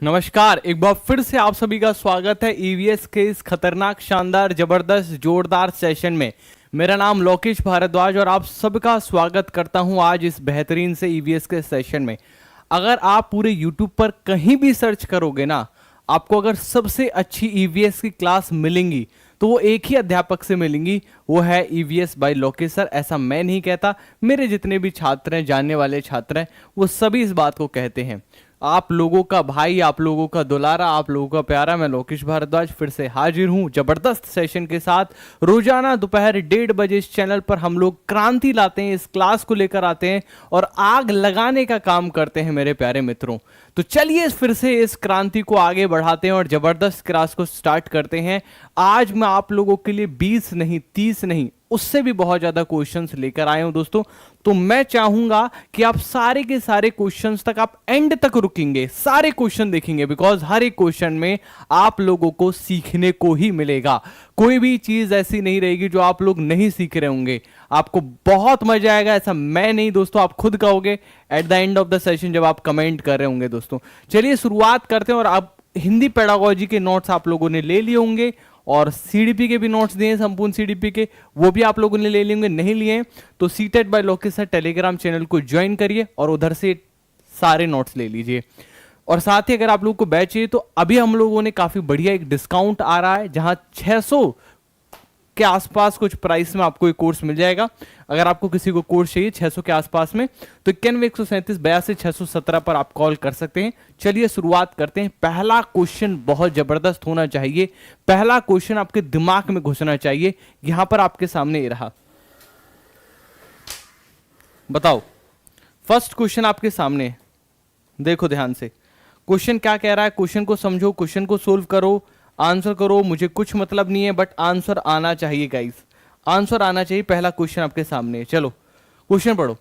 नमस्कार, एक बार फिर से आप सभी का स्वागत है ईवीएस के इस खतरनाक, शानदार, जबरदस्त, जोरदार सेशन में। मेरा नाम लोकेश भारद्वाज और आप सबका स्वागत करता हूं आज इस बेहतरीन से ईवीएस के सेशन में। अगर आप पूरे यूट्यूब पर कहीं भी सर्च करोगे ना, आपको अगर सबसे अच्छी ईवीएस की क्लास मिलेंगी तो वो एक ही अध्यापक से मिलेंगी, वो है ईवीएस बाय लोकेश सर। ऐसा मैं नहीं कहता, मेरे जितने भी छात्र हैं, जानने वाले छात्र हैं, वो सभी इस बात को कहते हैं। आप लोगों का भाई, आप लोगों का दुलारा, आप लोगों का प्यारा, मैं लोकेश भारद्वाज फिर से हाजिर हूं जबरदस्त सेशन के साथ। रोजाना दोपहर 1:30 बजे इस चैनल पर हम लोग क्रांति लाते हैं, इस क्लास को लेकर आते हैं और आग लगाने का काम करते हैं मेरे प्यारे मित्रों। तो चलिए फिर से इस क्रांति को आगे बढ़ाते हैं और जबरदस्त क्लास को स्टार्ट करते हैं। आज मैं आप लोगों के लिए 20 नहीं, 30 नहीं, उससे भी बहुत ज्यादा क्वेश्चंस लेकर आए हूं दोस्तों। तो मैं चाहूंगा कि आप सारे के सारे क्वेश्चंस तक आप एंड तक रुकेंगे, सारे क्वेश्चन देखेंगे, बिकॉज हर एक क्वेश्चन में आप लोगों को सीखने को ही मिलेगा। कोई भी चीज ऐसी नहीं रहेगी जो आप लोग नहीं सीख रहे होंगे। आपको बहुत मजा आएगा, ऐसा मैं नहीं दोस्तों, आप खुद कहोगे at the end of the session जब आप कमेंट कर रहे होंगे दोस्तों। चलिए शुरुआत करते हैं। और आप हिंदी पेडागोजी के नोट्स आप लोगों ने ले लिए होंगे और सीडीपी के भी नोट्स दिए, संपूर्ण सीडीपी के, वो भी आप लोगों ने ले लिए होंगे। नहीं लिए तो CTET by Lokesh sir Telegram channel को ज्वाइन करिए और उधर से सारे नोट्स ले लीजिए। और साथ ही अगर आप लोगों को बैच चाहिए तो अभी हम लोगों ने काफी बढ़िया एक डिस्काउंट आ रहा है, जहां 600 के आसपास कुछ प्राइस में आपको एक कोर्स मिल जाएगा। अगर आपको किसी को कोर्स चाहिए 600 के आसपास में तो 91-137-82-617 पर आप कॉल कर सकते हैं। चलिए शुरुआत करते हैं। पहला क्वेश्चन बहुत जबरदस्त होना चाहिए, पहला क्वेश्चन आपके दिमाग में घुसना चाहिए। यहां पर आपके सामने ये रहा, बताओ। फर्स्ट क्वेश्चन आपके सामने, देखो ध्यान से। क्वेश्चन क्या कह रहा है, क्वेश्चन को समझो, क्वेश्चन को सोल्व करो, आंसर करो। मुझे कुछ मतलब नहीं है, बट आंसर आना चाहिए गाइस, आंसर आना चाहिए। पहला क्वेश्चन आपके सामने, चलो क्वेश्चन पढ़ो।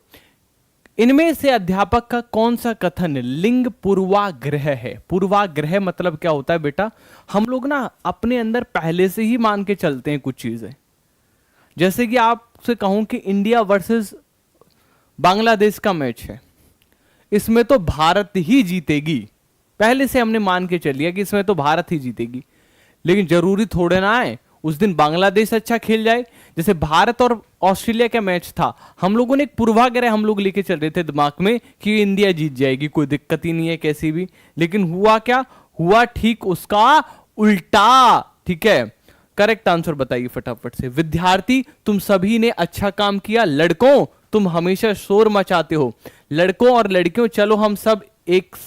इनमें से अध्यापक का कौन सा कथन लिंग पूर्वाग्रह है? पूर्वाग्रह मतलब क्या होता है बेटा? हम लोग ना अपने अंदर पहले से ही मान के चलते हैं कुछ चीजें। जैसे कि आपसे कहूं कि इंडिया वर्सेस बांग्लादेश का मैच है, इसमें तो भारत ही जीतेगी, पहले से हमने मान के चलिए कि इसमें तो भारत ही जीतेगी। लेकिन जरूरी थोड़े ना है उस दिन बांग्लादेश अच्छा खेल जाए। जैसे भारत और ऑस्ट्रेलिया का मैच था, हम लोगों ने एक पूर्वाग्रह हम लोग लेके चल रहे थे दिमाग में कि इंडिया जीत जाएगी, कोई दिक्कत ही नहीं है कैसी भी। लेकिन हुआ क्या? हुआ ठीक उसका उल्टा। ठीक है, करेक्ट आंसर बताइए फटाफट से। विद्यार्थी तुम सभी ने अच्छा काम किया, लड़कों तुम हमेशा शोर मचाते हो। लड़कों और लड़कियों चलो हम सब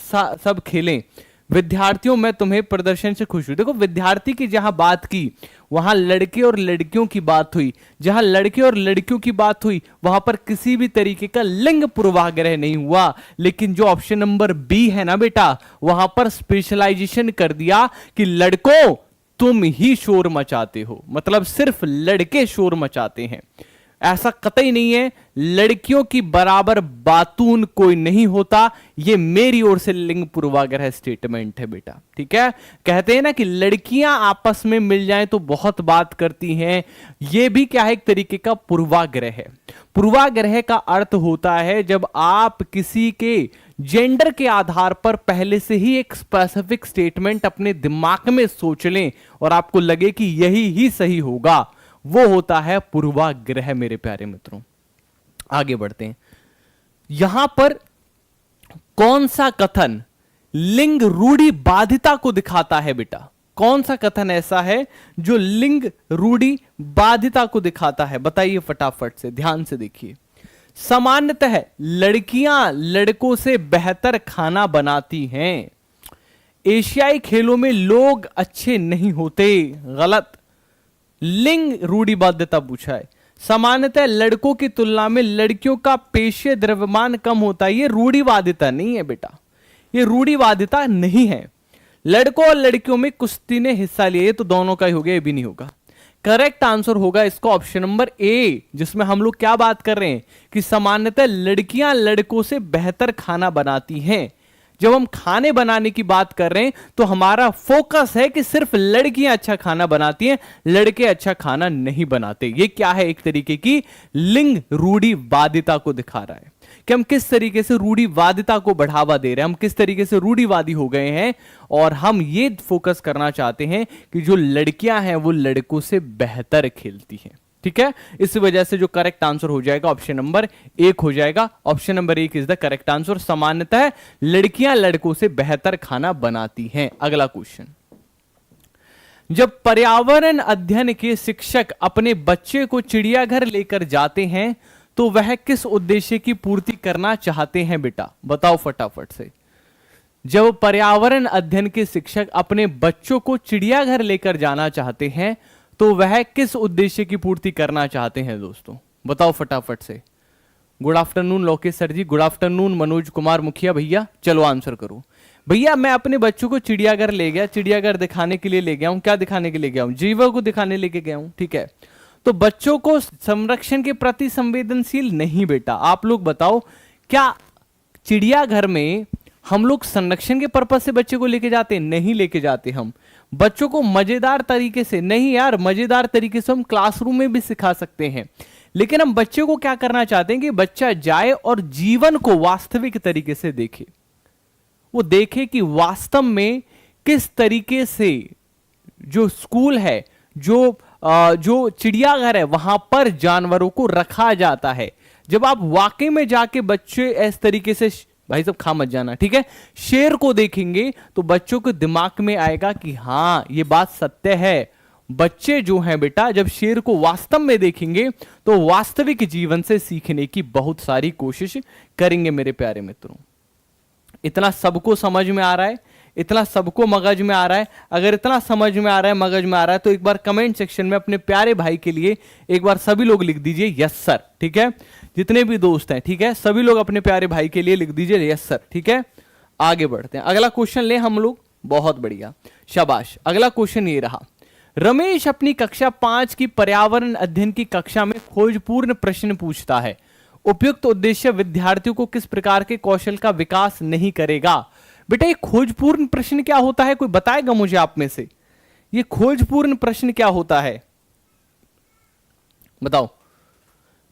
सब खेलें। विद्यार्थियों मैं तुम्हें प्रदर्शन से खुश हूं। देखो, विद्यार्थी की जहां बात की वहां लड़के और लड़कियों की बात हुई, जहां लड़के और लड़कियों की बात हुई वहां पर किसी भी तरीके का लिंग पूर्वाग्रह नहीं हुआ। लेकिन जो ऑप्शन नंबर बी है ना बेटा, वहां पर स्पेशलाइजेशन कर दिया कि लड़कों तुम ही शोर मचाते हो, मतलब सिर्फ लड़के शोर मचाते हैं। ऐसा कतई नहीं है, लड़कियों की बराबर बातून कोई नहीं होता। ये मेरी ओर से लिंग पूर्वाग्रह स्टेटमेंट है बेटा। ठीक है, कहते हैं ना कि लड़कियां आपस में मिल जाएं तो बहुत बात करती हैं, ये भी क्या है, एक तरीके का पूर्वाग्रह है। पूर्वाग्रह का अर्थ होता है जब आप किसी के जेंडर के आधार पर पहले से ही एक स्पेसिफिक स्टेटमेंट अपने दिमाग में सोच लें और आपको लगे कि यही ही सही होगा, वो होता है पूर्वाग्रह मेरे प्यारे मित्रों। आगे बढ़ते हैं। यहां पर कौन सा कथन लिंग रूढ़ि बाधिता को दिखाता है बेटा? कौन सा कथन ऐसा है जो लिंग रूढ़ि बाधिता को दिखाता है? बताइए फटाफट से, ध्यान से देखिए। सामान्यतः लड़कियां लड़कों से बेहतर खाना बनाती हैं। एशियाई खेलों में लोग अच्छे नहीं होते। गलत। लिंग रूढ़िबाध्यता पूछा है। सामान्यतः लड़कों की तुलना में लड़कियों का पेशीय द्रव्यमान कम होता है। ये रूढ़िवादिता नहीं है बेटा, ये रूढ़िवादिता नहीं है। लड़कों और लड़कियों में कुश्ती ने हिस्सा लिया, ये तो दोनों का ही हो गया, ये भी नहीं होगा। करेक्ट आंसर होगा इसका ऑप्शन नंबर ए, जिसमें हम लोग क्या बात कर रहे हैं कि सामान्यतः लड़कियां लड़कों से बेहतर खाना बनाती हैं। जब हम खाने बनाने की बात कर रहे हैं तो हमारा फोकस है कि सिर्फ लड़कियां अच्छा खाना बनाती हैं, लड़के अच्छा खाना नहीं बनाते। ये क्या है? एक तरीके की लिंग रूढ़िवादिता को दिखा रहा है कि हम किस तरीके से रूढ़िवादिता को बढ़ावा दे रहे हैं, हम किस तरीके से रूढ़िवादी हो गए हैं, और हम ये फोकस करना चाहते हैं कि जो लड़कियां हैं वो लड़कों से बेहतर खेलती हैं। ठीक है, इस वजह से जो करेक्ट आंसर हो जाएगा ऑप्शन नंबर 1 हो जाएगा। Option number 1 is the correct answer. सामान्यतः लड़कियां लड़कों से बेहतर खाना बनाती हैं। अगला क्वेश्चन, जब पर्यावरण अध्ययन के शिक्षक अपने बच्चे को चिड़ियाघर लेकर जाते हैं तो वह किस उद्देश्य की पूर्ति करना चाहते हैं बेटा? बताओ फटाफट से। जब पर्यावरण अध्ययन के शिक्षक अपने बच्चों को चिड़ियाघर लेकर जाना चाहते हैं तो वह किस उद्देश्य की पूर्ति करना चाहते हैं दोस्तों? बताओ फटाफट से। गुड आफ्टरनून लोकेश सर जी, गुड आफ्टरनून मनोज कुमार मुखिया भैया, चलो आंसर करो। भैया मैं अपने बच्चों को चिड़ियाघर ले गया, चिड़ियाघर दिखाने के लिए ले गया हूं। क्या दिखाने के लिए गया हूं? जीवों को दिखाने लेके गया हूं। ठीक है, तो बच्चों को संरक्षण के प्रति संवेदनशील नहीं बेटा। आप लोग बताओ, क्या चिड़ियाघर में हम लोग संरक्षण के पर्पज से बच्चे को लेके जाते? नहीं लेके जाते। हम बच्चों को मजेदार तरीके से नहीं यार, मजेदार तरीके से हम क्लासरूम में भी सिखा सकते हैं, लेकिन हम बच्चे को क्या करना चाहते हैं कि बच्चा जाए और जीवन को वास्तविक तरीके से देखे। वो देखे कि वास्तव में किस तरीके से जो स्कूल है, जो चिड़ियाघर है, वहां पर जानवरों को रखा जाता है। जब आप वाकई में जाके बच्चे इस तरीके से, भाई सब खा मत जाना, ठीक है, शेर को देखेंगे तो बच्चों के दिमाग में आएगा कि हां ये बात सत्य है। बच्चे जो हैं बेटा, जब शेर को वास्तव में देखेंगे तो वास्तविक जीवन से सीखने की बहुत सारी कोशिश करेंगे। मेरे प्यारे मित्रों, इतना सबको समझ में आ रहा है? इतना सबको मगज में आ रहा है? अगर इतना समझ में आ रहा है, मगज में आ रहा है, तो एक बार कमेंट सेक्शन में अपने प्यारे भाई के लिए एक बार सभी लोग लिख दीजिए यस सर। ठीक है, जितने भी दोस्त हैं, ठीक है, सभी लोग अपने प्यारे भाई के लिए लिख दीजिए यस सर। ठीक है, आगे बढ़ते हैं। अगला क्वेश्चन ले हम लोग। बहुत बढ़िया, शाबाश। अगला क्वेश्चन ये रहा, रमेश अपनी कक्षा 5 की पर्यावरण अध्ययन की कक्षा में खोजपूर्ण प्रश्न पूछता है। उपयुक्त उद्देश्य विद्यार्थियों को किस प्रकार के कौशल का विकास नहीं करेगा? बेटा ये खोजपूर्ण प्रश्न क्या होता है? कोई बताएगा मुझे आप में से? ये खोजपूर्ण प्रश्न क्या होता है? बताओ,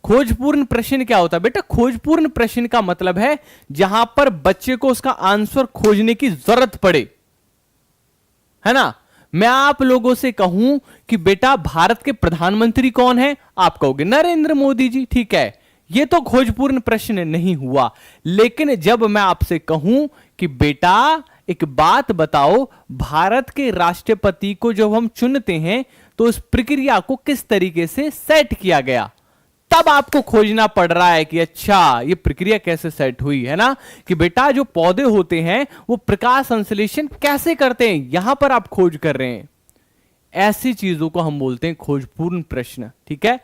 खोजपूर्ण प्रश्न क्या होता है? बेटा खोजपूर्ण प्रश्न का मतलब है जहां पर बच्चे को उसका आंसर खोजने की जरूरत पड़े, है ना। मैं आप लोगों से कहूं कि बेटा भारत के प्रधानमंत्री कौन है? आप कहोगे नरेंद्र मोदी जी। ठीक है, यह तो खोजपूर्ण प्रश्न नहीं हुआ। लेकिन जब मैं आपसे कहूं कि बेटा एक बात बताओ, भारत के राष्ट्रपति को जब हम चुनते हैं तो इस प्रक्रिया को किस तरीके से सेट किया गया, तब आपको खोजना पड़ रहा है कि अच्छा ये प्रक्रिया कैसे सेट हुई, है ना। कि बेटा जो पौधे होते हैं वो प्रकाश संश्लेषण कैसे करते हैं, यहां पर आप खोज कर रहे हैं। ऐसी चीजों को हम बोलते हैं खोजपूर्ण प्रश्न। ठीक है,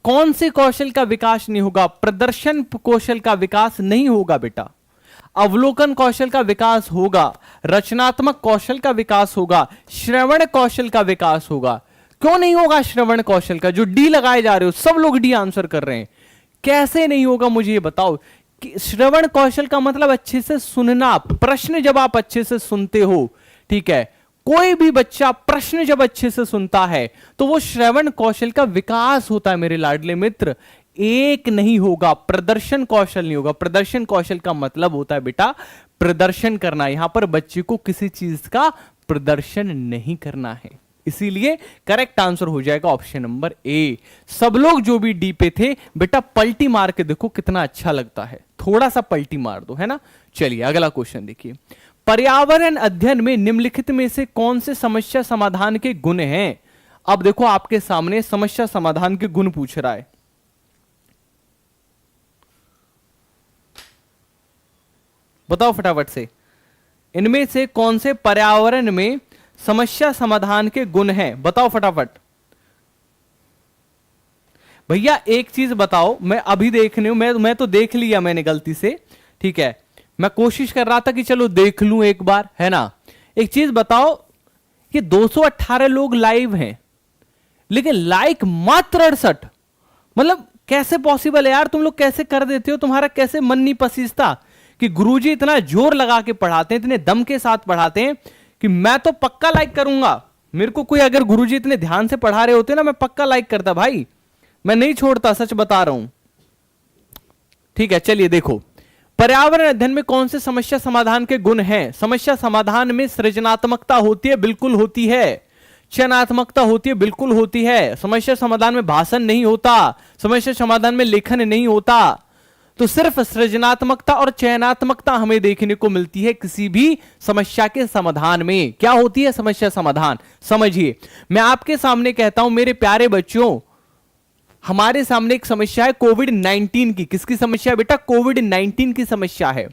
कौन से कौशल का विकास नहीं होगा? प्रदर्शन कौशल का विकास नहीं होगा बेटा, अवलोकन कौशल का विकास होगा, रचनात्मक कौशल का विकास होगा, श्रवण कौशल का विकास होगा। क्यों नहीं होगा श्रवण कौशल का? जो डी लगाए जा रहे हो सब लोग डी आंसर कर रहे हैं, कैसे नहीं होगा मुझे ये बताओ। कि श्रवण कौशल का मतलब अच्छे से सुनना। प्रश्न जब आप अच्छे से सुनते हो, ठीक है, कोई भी बच्चा प्रश्न जब अच्छे से सुनता है तो वो श्रवण कौशल का विकास होता है मेरे लाडले मित्र। एक नहीं होगा, प्रदर्शन कौशल नहीं होगा। प्रदर्शन कौशल का मतलब होता है बेटा प्रदर्शन करना। यहां पर बच्चे को किसी चीज का प्रदर्शन नहीं करना है, इसीलिए करेक्ट आंसर हो जाएगा ऑप्शन नंबर ए। सब लोग जो भी डी पे थे बेटा पलटी मार के देखो कितना अच्छा लगता है, थोड़ा सा पलटी मार दो, है ना। चलिए अगला क्वेश्चन देखिए, पर्यावरण अध्ययन में निम्नलिखित में से कौन से समस्या समाधान के गुण हैं? अब देखो आपके सामने समस्या समाधान के गुण पूछ रहा है। बताओ फटाफट से, इनमें से कौन से पर्यावरण में समस्या समाधान के गुण हैं? बताओ फटाफट। भैया एक चीज बताओ, मैं अभी देखने हूं, मैं तो देख लिया मैंने गलती से, ठीक है, मैं कोशिश कर रहा था कि चलो देख लूं एक बार, है ना। एक चीज बताओ, ये 218 लोग लाइव हैं लेकिन लाइक मात्र 68, मतलब कैसे पॉसिबल है यार? तुम लोग कैसे कर देते हो? तुम्हारा कैसे मन नहीं पसीजता कि गुरुजी इतना जोर लगा के पढ़ाते हैं, इतने दम के साथ पढ़ाते हैं कि मैं तो पक्का लाइक करूंगा। मेरे को कोई अगर गुरुजी इतने ध्यान से पढ़ा रहे होते ना, मैं पक्का लाइक करता भाई, मैं नहीं छोड़ता, सच बता रहा हूं। ठीक है, चलिए देखो, पर्यावरण अध्ययन में कौन से समस्या समाधान के गुण हैं? समस्या समाधान में सृजनात्मकता होती है, बिल्कुल होती है। चयनात्मकता होती है, बिल्कुल होती है। समस्या समाधान में भाषण नहीं होता, समस्या समाधान में लेखन नहीं होता। तो सिर्फ सृजनात्मकता और चयनात्मकता हमें देखने को मिलती है किसी भी समस्या के समाधान में। क्या होती है समस्या समाधान? समझिए, मैं आपके सामने कहता हूं मेरे प्यारे बच्चों, हमारे सामने एक समस्या है कोविड-19 की। किसकी समस्या है बेटा? कोविड-19 की समस्या है।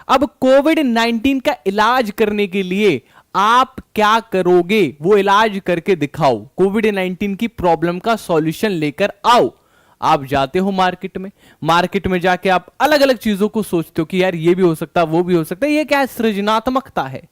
अब कोविड-19 का इलाज करने के लिए आप क्या करोगे? वो इलाज करके दिखाओ, कोविड-19 की प्रॉब्लम का सॉल्यूशन लेकर आओ। आप जाते हो मार्केट में जाके आप अलग अलग चीजों को सोचते हो कि यार ये भी हो सकता है, वो भी हो सकता है। ये क्या है? सृजनात्मकता है।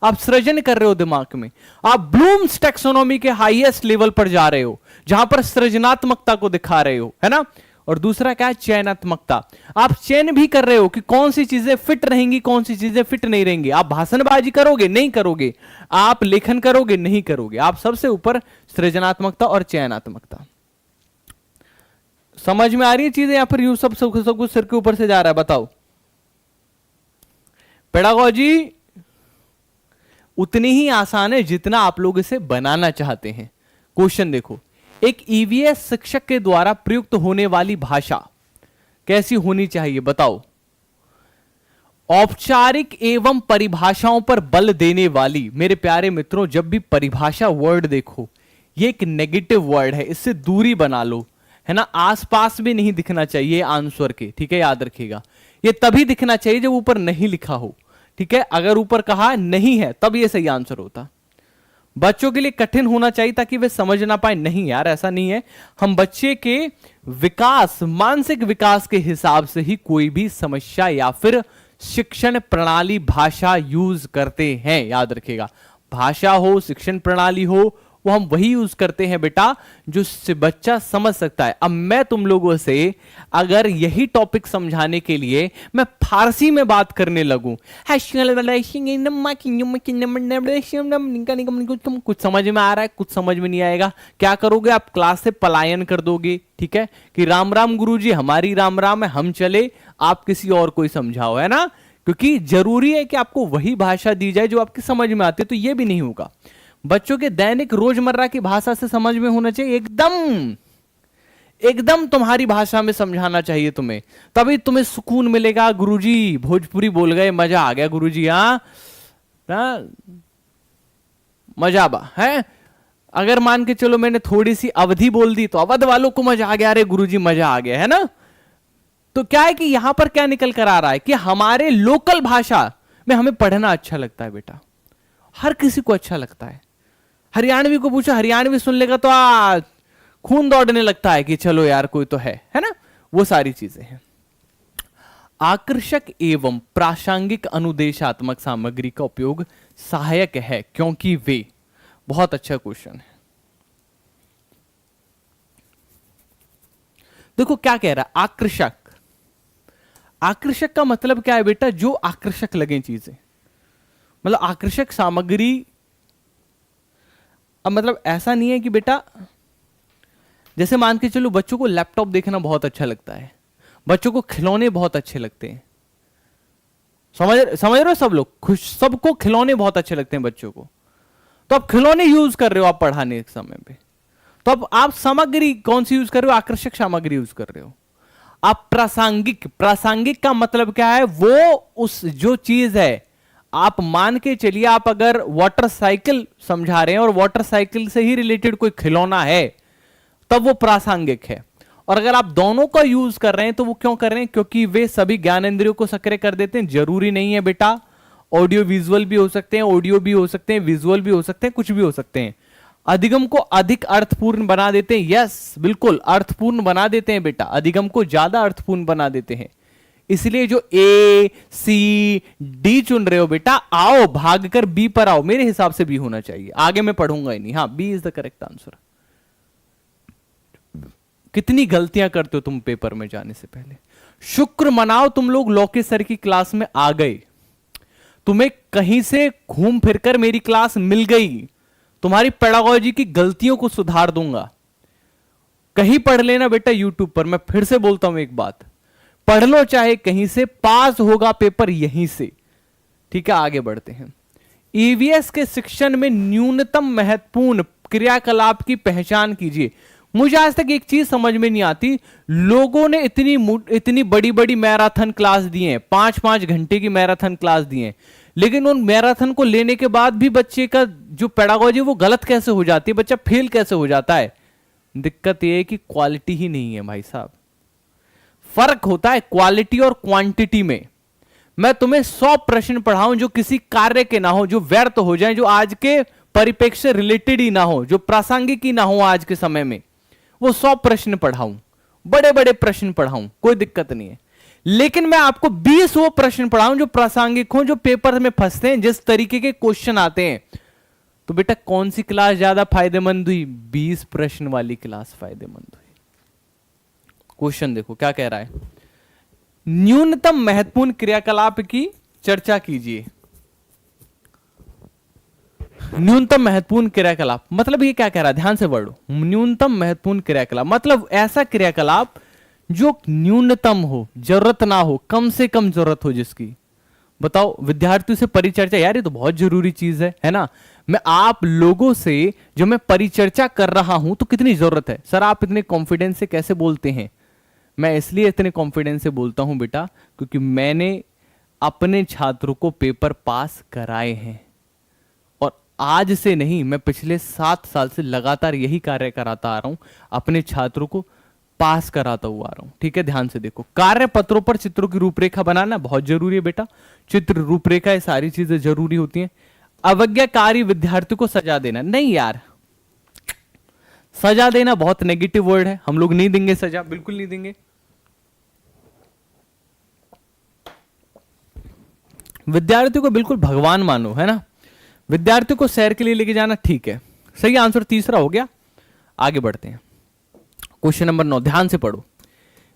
आप सृजन कर रहे हो दिमाग में, आप ब्लूम्स टैक्सोनॉमी के हाईएस्ट लेवल पर जा रहे हो, जहां पर सृजनात्मकता को दिखा रहे हो, है ना। और दूसरा क्या है? चयनात्मकता। आप चयन भी कर रहे हो कि कौन सी चीजें फिट रहेंगी, कौन सी चीजें फिट नहीं रहेंगी। आप भाषणबाजी करोगे? नहीं करोगे। आप लेखन करोगे? नहीं करोगे। आप सबसे ऊपर सृजनात्मकता और चयनात्मकता। समझ में आ रही है चीजें? या फिर यूं सब कुछ सिर के ऊपर से जा रहा है? बताओ। पेडागोजी उतनी ही आसान है जितना आप लोग इसे बनाना चाहते हैं। क्वेश्चन देखो, एक ईवीएस शिक्षक के द्वारा प्रयुक्त होने वाली भाषा कैसी होनी चाहिए? बताओ। औपचारिक एवं परिभाषाओं पर बल देने वाली। मेरे प्यारे मित्रों, जब भी परिभाषा वर्ड देखो, ये एक नेगेटिव वर्ड है, इससे दूरी बना लो, है ना। आसपास भी नहीं दिखना चाहिए आंसर के, ठीक है, याद रखिएगा। ये तभी दिखना चाहिए जब ऊपर नहीं लिखा हो, ठीक है। अगर ऊपर कहा नहीं है तब ये सही आंसर होता। बच्चों के लिए कठिन होना चाहिए ताकि वे समझ ना पाए। नहीं यार, ऐसा नहीं है। हम बच्चे के विकास, मानसिक विकास के हिसाब से ही कोई भी समस्या या फिर शिक्षण प्रणाली, भाषा यूज करते हैं, याद रखिएगा। भाषा हो, शिक्षण प्रणाली हो, वो हम वही यूज करते हैं बेटा जो बच्चा समझ सकता है। अब मैं तुम लोगों से अगर यही टॉपिक समझाने के लिए मैं फारसी में बात करने लगूं, कुछ समझ में आ रहा है, कुछ समझ में नहीं आएगा। क्या करोगे? आप क्लास से पलायन कर दोगे, ठीक है, कि राम राम गुरुजी, हमारी राम राम है, हम चले, आप किसी और को समझाओ, है ना। क्योंकि जरूरी है कि आपको वही भाषा दी जाए जो आपकी समझ में आती है। तो यह भी नहीं होगा। बच्चों के दैनिक रोजमर्रा की भाषा से समझ में होना चाहिए, एकदम तुम्हारी भाषा में समझाना चाहिए तुम्हें, तभी तुम्हें सुकून मिलेगा। गुरुजी भोजपुरी बोल गए, मजा आ गया गुरुजी, मजा बा है। अगर मान के चलो मैंने थोड़ी सी अवधि बोल दी तो अवध वालों को मजा आ गया, अरे गुरुजी मजा आ गया, है ना। तो क्या है कि यहां पर क्या निकल कर आ रहा है कि हमारे लोकल भाषा में हमें पढ़ना अच्छा लगता है बेटा, हर किसी को अच्छा लगता है। हरियाणवी को पूछो, हरियाणवी सुन लेगा तो खून दौड़ने लगता है कि चलो यार कोई तो है ना। वो सारी चीजें हैं। आकर्षक एवं प्रासंगिक अनुदेशात्मक सामग्री का उपयोग सहायक है क्योंकि वे, बहुत अच्छा क्वेश्चन है। देखो क्या कह रहा है, आकर्षक। आकर्षक का मतलब क्या है बेटा? जो आकर्षक लगे चीजें, मतलब आकर्षक सामग्री। अब मतलब ऐसा नहीं है कि बेटा, जैसे मान के चलो बच्चों को लैपटॉप देखना बहुत अच्छा लगता है, बच्चों को खिलौने बहुत अच्छे लगते हैं, समझ रहे हो सब लोग, सबको खिलौने बहुत अच्छे लगते हैं बच्चों को। तो आप खिलौने यूज कर रहे हो आप पढ़ाने के समय पे, तो अब आप सामग्री कौन सी यूज कर रहे हो? आकर्षक सामग्री यूज कर रहे हो। आप प्रासंगिक का मतलब क्या है? वो उस जो चीज है, आप मान के चलिए आप अगर वाटर साइकिल समझा रहे हैं और वाटर साइकिल से ही रिलेटेड कोई खिलौना है तब वो प्रासंगिक है। और अगर आप दोनों का यूज कर रहे हैं तो वो क्यों कर रहे हैं? क्योंकि वे सभी ज्ञानेंद्रियों को सक्रिय कर देते हैं। जरूरी नहीं है बेटा, ऑडियो विजुअल भी हो सकते हैं, ऑडियो भी हो सकते हैं, विजुअल भी हो सकते हैं, कुछ भी हो सकते हैं। अधिगम को अधिक अर्थपूर्ण बना देते हैं। यस बिल्कुल, अर्थपूर्ण बना देते हैं बेटा, अधिगम को ज्यादा अर्थपूर्ण बना देते हैं। इसलिए जो ए सी डी चुन रहे हो बेटा, आओ भागकर बी पर आओ। मेरे हिसाब से बी होना चाहिए, आगे मैं पढ़ूंगा ही नहीं। हाँ, B is the correct answer. कितनी गलतियां करते हो तुम पेपर में जाने से पहले। शुक्र मनाओ तुम लोग लौके सर की क्लास में आ गए, तुम्हें कहीं से घूम फिरकर मेरी क्लास मिल गई, तुम्हारी पेडागोजी की गलतियों को सुधार दूंगा। कहीं पढ़ लेना बेटा यूट्यूब पर, मैं फिर से बोलता हूं एक बात, पढ़ लो चाहे कहीं से, पास होगा पेपर यहीं से। ठीक है, आगे बढ़ते हैं। ईवीएस के शिक्षण में न्यूनतम महत्वपूर्ण क्रियाकलाप की पहचान कीजिए। मुझे आज तक एक चीज समझ में नहीं आती, लोगों ने इतनी बड़ी बड़ी मैराथन क्लास दी है, 5-5 घंटे की मैराथन क्लास दी है, लेकिन उन मैराथन को लेने के बाद भी बच्चे का जो पेडागोजी वो गलत कैसे हो जाती है, बच्चा फेल कैसे हो जाता है? दिक्कत यह है कि क्वालिटी ही नहीं है भाई साहब। फर्क होता है क्वालिटी और क्वांटिटी में। मैं तुम्हें 100 प्रश्न पढ़ाऊं जो किसी कार्य के ना हो, जो व्यर्थ हो जाएं, जो आज के परिप्रेक्ष्य से रिलेटेड ही ना हो, जो प्रासंगिक ही ना हो आज के समय में, वो 100 प्रश्न पढ़ाऊं, बड़े बड़े प्रश्न पढ़ाऊं, कोई दिक्कत नहीं है। लेकिन मैं आपको 20 वो प्रश्न पढ़ाऊं जो प्रासंगिक हो, जो पेपर में फंसते हैं, जिस तरीके के क्वेश्चन आते हैं, तो बेटा कौन सी क्लास ज्यादा फायदेमंद हुई? 20 प्रश्न वाली क्लास फायदेमंद हुई। क्वेश्चन देखो क्या कह रहा है, न्यूनतम महत्वपूर्ण क्रियाकलाप की चर्चा कीजिए। न्यूनतम महत्वपूर्ण क्रियाकलाप मतलब ये क्या कह रहा है, ध्यान से पढ़ो। न्यूनतम महत्वपूर्ण क्रियाकलाप मतलब ऐसा क्रियाकलाप जो न्यूनतम हो, जरूरत ना हो, कम से कम जरूरत हो जिसकी। बताओ विद्यार्थियों से परिचर्चा, यार ये तो बहुत जरूरी चीज है ना। मैं आप लोगों से जो मैं परिचर्चा कर रहा हूं तो कितनी जरूरत है। सर आप इतने कॉन्फिडेंस से कैसे बोलते हैं? मैं इसलिए इतने कॉन्फिडेंस से बोलता हूं बेटा, क्योंकि मैंने अपने छात्रों को पेपर पास कराए हैं, और आज से नहीं, मैं पिछले 7 साल से लगातार यही कार्य कराता आ रहा हूं, अपने छात्रों को पास कराता हुआ आ रहा हूं। ठीक है, ध्यान से देखो। कार्य पत्रों पर चित्रों की रूपरेखा बनाना बहुत जरूरी है बेटा। चित्र, रूपरेखा, ये सारी चीजें जरूरी होती हैं। अवज्ञाकारी विद्यार्थी को सजा देना, नहीं यार, सजा देना बहुत नेगेटिव वर्ड है, हम लोग नहीं देंगे सजा, बिल्कुल नहीं देंगे। विद्यार्थियों को बिल्कुल भगवान मानो, है ना। विद्यार्थियों को सैर के लिए लेके जाना, ठीक है, सही आंसर तीसरा हो गया। आगे बढ़ते हैं, क्वेश्चन नंबर 9, ध्यान से पढ़ो।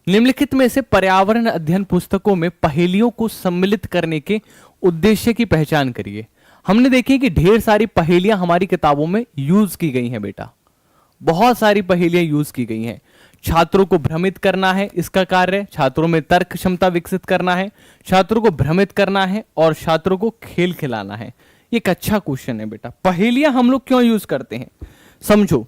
निम्नलिखित में से पर्यावरण अध्ययन पुस्तकों में पहेलियों को सम्मिलित करने के उद्देश्य की पहचान करिए। हमने देखी कि ढेर सारी पहेलियां हमारी किताबों में यूज की गई हैं बेटा, बहुत सारी पहेलियां यूज की गई हैं। छात्रों को भ्रमित करना है इसका कार्य, छात्रों में तर्क क्षमता विकसित करना है, छात्रों को भ्रमित करना है, और छात्रों को खेल खिलाना है। ये एक अच्छा क्वेश्चन है बेटा। पहेलियां हम लोग क्यों यूज करते हैं, समझो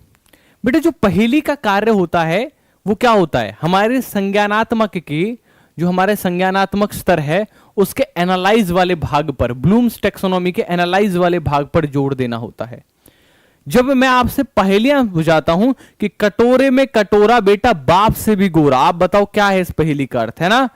बेटा। जो पहेली का कार्य होता है वो क्या होता है, हमारे संज्ञानात्मक के, जो हमारे संज्ञानात्मक स्तर है उसके एनालाइज वाले भाग पर, ब्लूम्स टैक्सोनॉमी के एनालाइज वाले भाग पर जोर देना होता है। जब मैं आपसे पहेलियां बुझाता हूं कि कटोरे में कटोरा बेटा बाप से भी गोरा, आप बताओ क्या है इस पहेली का अर्थ, है ना।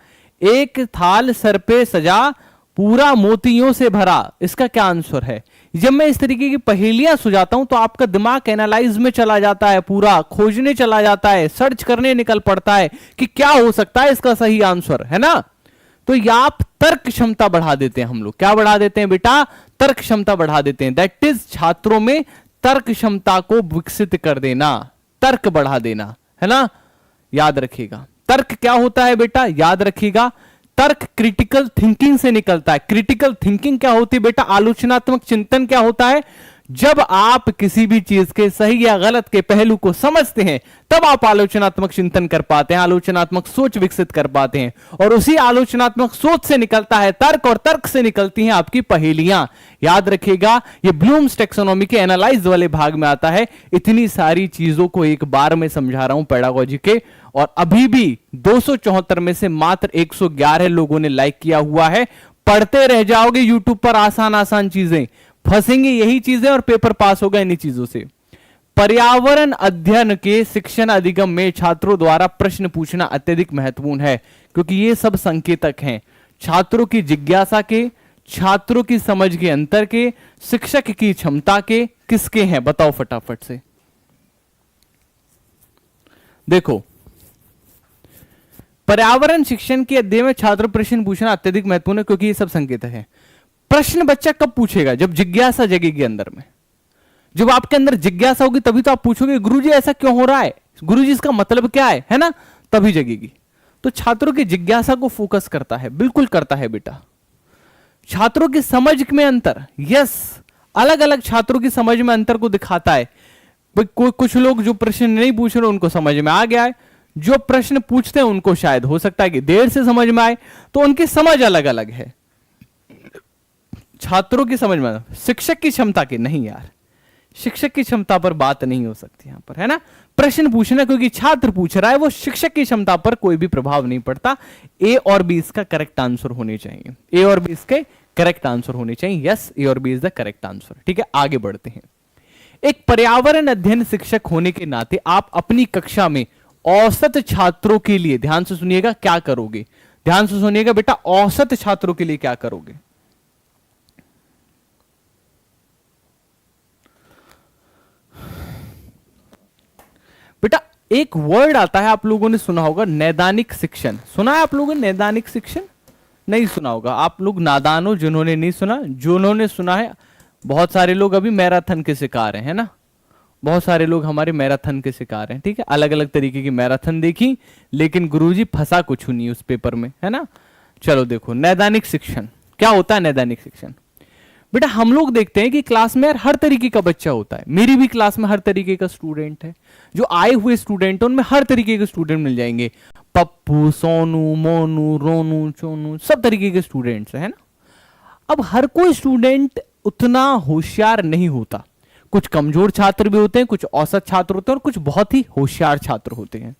एक थाल सर पे सजा पूरा मोतियों से भरा, इसका क्या आंसर है। जब मैं इस तरीके की पहेलियां सुझाता हूं तो आपका दिमाग एनालाइज में चला जाता है, पूरा खोजने चला जाता है, सर्च करने निकल पड़ता है कि क्या हो सकता है इसका सही आंसर, है ना। तो या आप तर्क क्षमता बढ़ा देते हैं, हम लोग क्या बढ़ा देते हैं बेटा, तर्क क्षमता बढ़ा देते हैं। दैट इज छात्रों में तर्क क्षमता को विकसित कर देना, तर्क बढ़ा देना, है ना। याद रखिएगा तर्क क्या होता है बेटा, याद रखिएगा तर्क क्रिटिकल थिंकिंग से निकलता है। क्रिटिकल थिंकिंग क्या होती है बेटा, आलोचनात्मक चिंतन क्या होता है, जब आप किसी भी चीज के सही या गलत के पहलू को समझते हैं तब आप आलोचनात्मक चिंतन कर पाते हैं, आलोचनात्मक सोच विकसित कर पाते हैं, और उसी आलोचनात्मक सोच से निकलता है तर्क, और तर्क से निकलती हैं आपकी पहेलियां। याद रखिएगा ये ब्लूम्स टैक्सोनॉमी के एनालाइज वाले भाग में आता है। इतनी सारी चीजों को एक बार में समझा रहा हूं पेडागोजी के, और अभी भी 274 में से मात्र 111 लोगों ने लाइक किया हुआ है। पढ़ते रह जाओगे यूट्यूब पर आसान आसान चीजें, फंसेंगे यही चीजें और पेपर पास होगा इन्हीं चीजों से। पर्यावरण अध्ययन के शिक्षण अधिगम में छात्रों द्वारा प्रश्न पूछना अत्यधिक महत्वपूर्ण है, क्योंकि ये सब संकेतक हैं छात्रों की जिज्ञासा के, छात्रों की समझ के अंतर के, शिक्षक की क्षमता के। किसके हैं बताओ फटाफट से। देखो पर्यावरण शिक्षण के अध्ययन में छात्र प्रश्न पूछना अत्यधिक महत्वपूर्ण है, क्योंकि ये सब संकेतक है। प्रश्न बच्चा कब पूछेगा, जब जिज्ञासा जगेगी अंदर में। जब आपके अंदर जिज्ञासा होगी तभी तो आप पूछोगे गुरुजी ऐसा क्यों हो रहा है, गुरुजी इसका मतलब क्या है ना, तभी जगेगी। तो छात्रों की जिज्ञासा को फोकस करता है, बिल्कुल करता है बेटा। छात्रों की समझ में अंतर, यस, अलग अलग छात्रों की समझ में अंतर को दिखाता है। कुछ लोग जो प्रश्न नहीं पूछ रहे उनको समझ में आ गया है, जो प्रश्न पूछते हैं उनको शायद हो सकता है कि देर से समझ में आए, तो उनकी समझ अलग अलग है। छात्रों की समझ में, शिक्षक की क्षमता की नहीं यार, शिक्षक की क्षमता पर बात नहीं हो सकती यहां पर, है ना। प्रश्न पूछना क्योंकि छात्र पूछ रहा है, वो शिक्षक की क्षमता पर कोई भी प्रभाव नहीं पड़ता। ए और बी इसका करेक्ट आंसर होने चाहिए, ए और बी इसके करेक्ट आंसर होने चाहिए। यस, ए और B is the correct answer. ठीक है, आगे बढ़ते हैं। एक पर्यावरण अध्ययन शिक्षक होने के नाते आप अपनी कक्षा में औसत छात्रों के लिए, ध्यान से सुनिएगा, क्या करोगे? ध्यान से सुनिएगा बेटा, औसत छात्रों के लिए क्या करोगे? बेटा एक वर्ड आता है, आप लोगों ने सुना होगा, नैदानिक शिक्षण। सुना है आप लोगों ने नैदानिक शिक्षण? नहीं सुना होगा, आप लोग नादान हो जिन्होंने नहीं सुना। जिन्होंने सुना है, बहुत सारे लोग अभी मैराथन के शिकार हैं, है ना। बहुत सारे लोग हमारे मैराथन के शिकार हैं। ठीक है, अलग अलग तरीके की मैराथन देखी, लेकिन गुरुजी फंसा कुछ नहीं उस पेपर में, है ना। चलो देखो, नैदानिक शिक्षण क्या होता है। नैदानिक शिक्षण बेटा, हम लोग देखते हैं कि क्लास में यार हर तरीके का बच्चा होता है। मेरी भी क्लास में हर तरीके का स्टूडेंट है। जो आए हुए स्टूडेंट हैं उनमें हर तरीके के स्टूडेंट मिल जाएंगे, पप्पू, सोनू, मोनू, रोनू, चोनू, सब तरीके के स्टूडेंट्स है ना। अब हर कोई स्टूडेंट उतना होशियार नहीं होता। कुछ कमजोर छात्र भी होते हैं, कुछ औसत छात्र होते हैं, और कुछ बहुत ही होशियार छात्र होते हैं।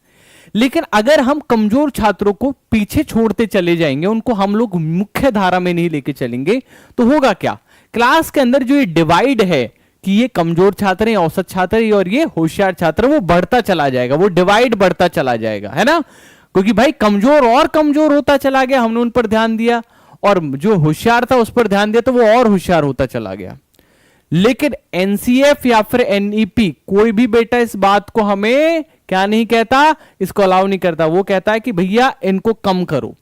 लेकिन अगर हम कमजोर छात्रों को पीछे छोड़ते चले जाएंगे, उनको हम लोग मुख्य धारा में नहीं लेके चलेंगे, तो होगा क्या? क्लास के अंदर जो ये डिवाइड है कि ये कमजोर छात्र है, औसत छात्र है और ये होशियार छात्र, वो बढ़ता चला जाएगा, वो डिवाइड बढ़ता चला जाएगा, है ना। क्योंकि भाई कमजोर और कमजोर होता चला गया, हमने उन पर ध्यान दिया, और जो होशियार था उस पर ध्यान दिया तो वो और होशियार होता चला गया। लेकिन एनसीएफ या फिर एनईपी कोई भी बेटा इस बात को हमें क्या नहीं कहता, इसको अलाउ नहीं करता। वो कहता है कि भैया इनको कम करो,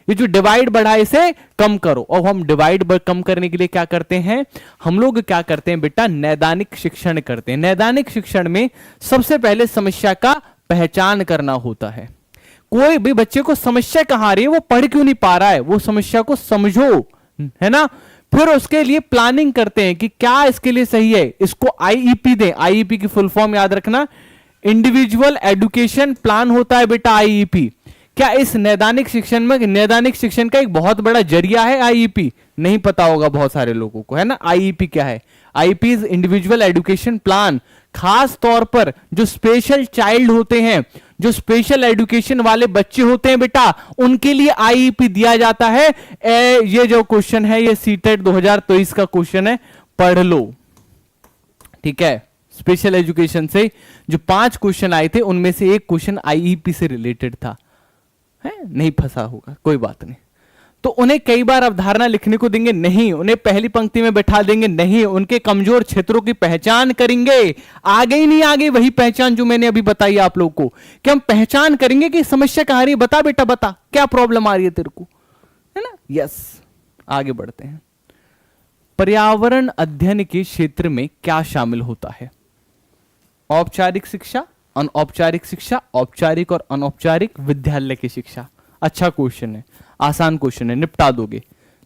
ये जो डिवाइड बढ़ा इसे कम करो। और हम डिवाइड कम करने के लिए क्या करते हैं? हम लोग क्या करते हैं बेटा? नैदानिक शिक्षण करते हैं। नैदानिक शिक्षण में सबसे पहले समस्या का पहचान करना होता है। कोई भी बच्चे को समस्या कहां आ रही है, वो पढ़ क्यों नहीं पा रहा है, वो समस्या को समझो, है ना। फिर उसके लिए प्लानिंग करते हैं कि क्या इसके लिए सही है, इसको आईईपी दें। आईईपी की फुल फॉर्म याद रखना, इंडिविजुअल एजुकेशन प्लान होता है बेटा आईईपी। क्या इस नैदानिक शिक्षण में, नैदानिक शिक्षण का एक बहुत बड़ा जरिया है आईईपी? नहीं पता होगा बहुत सारे लोगों को, है ना। आईईपी क्या है? IEP is individual education plan. खास तौर पर जो स्पेशल चाइल्ड होते हैं, जो स्पेशल एजुकेशन वाले बच्चे होते हैं बेटा, उनके लिए आईईपी दिया जाता है। ये जो क्वेश्चन है ये सीटेट 2023 का क्वेश्चन है, पढ़ लो। ठीक है, स्पेशल एजुकेशन से जो 5 क्वेश्चन आए थे उनमें से एक क्वेश्चन आईईपी से रिलेटेड था, है, नहीं फंसा होगा, कोई बात नहीं। तो उन्हें कई बार अवधारणा लिखने को देंगे नहीं, उन्हें पहली पंक्ति में बैठा देंगे नहीं, उनके कमजोर क्षेत्रों की पहचान करेंगे। आगे ही नहीं, आगे वही पहचान जो मैंने अभी बताई आप लोग को, कि हम पहचान करेंगे कि समस्या कहां आ रही है, बता बेटा बता, क्या प्रॉब्लम आ रही है तेरे को, है ना। यस, आगे बढ़ते हैं। पर्यावरण अध्ययन के क्षेत्र में क्या शामिल होता है? औपचारिक शिक्षा, अनौपचारिक शिक्षा, औपचारिक और अनौपचारिक विद्यालय की शिक्षा। अच्छा क्वेश्चन है, आसान क्वेश्चन है, निपटा दोगे,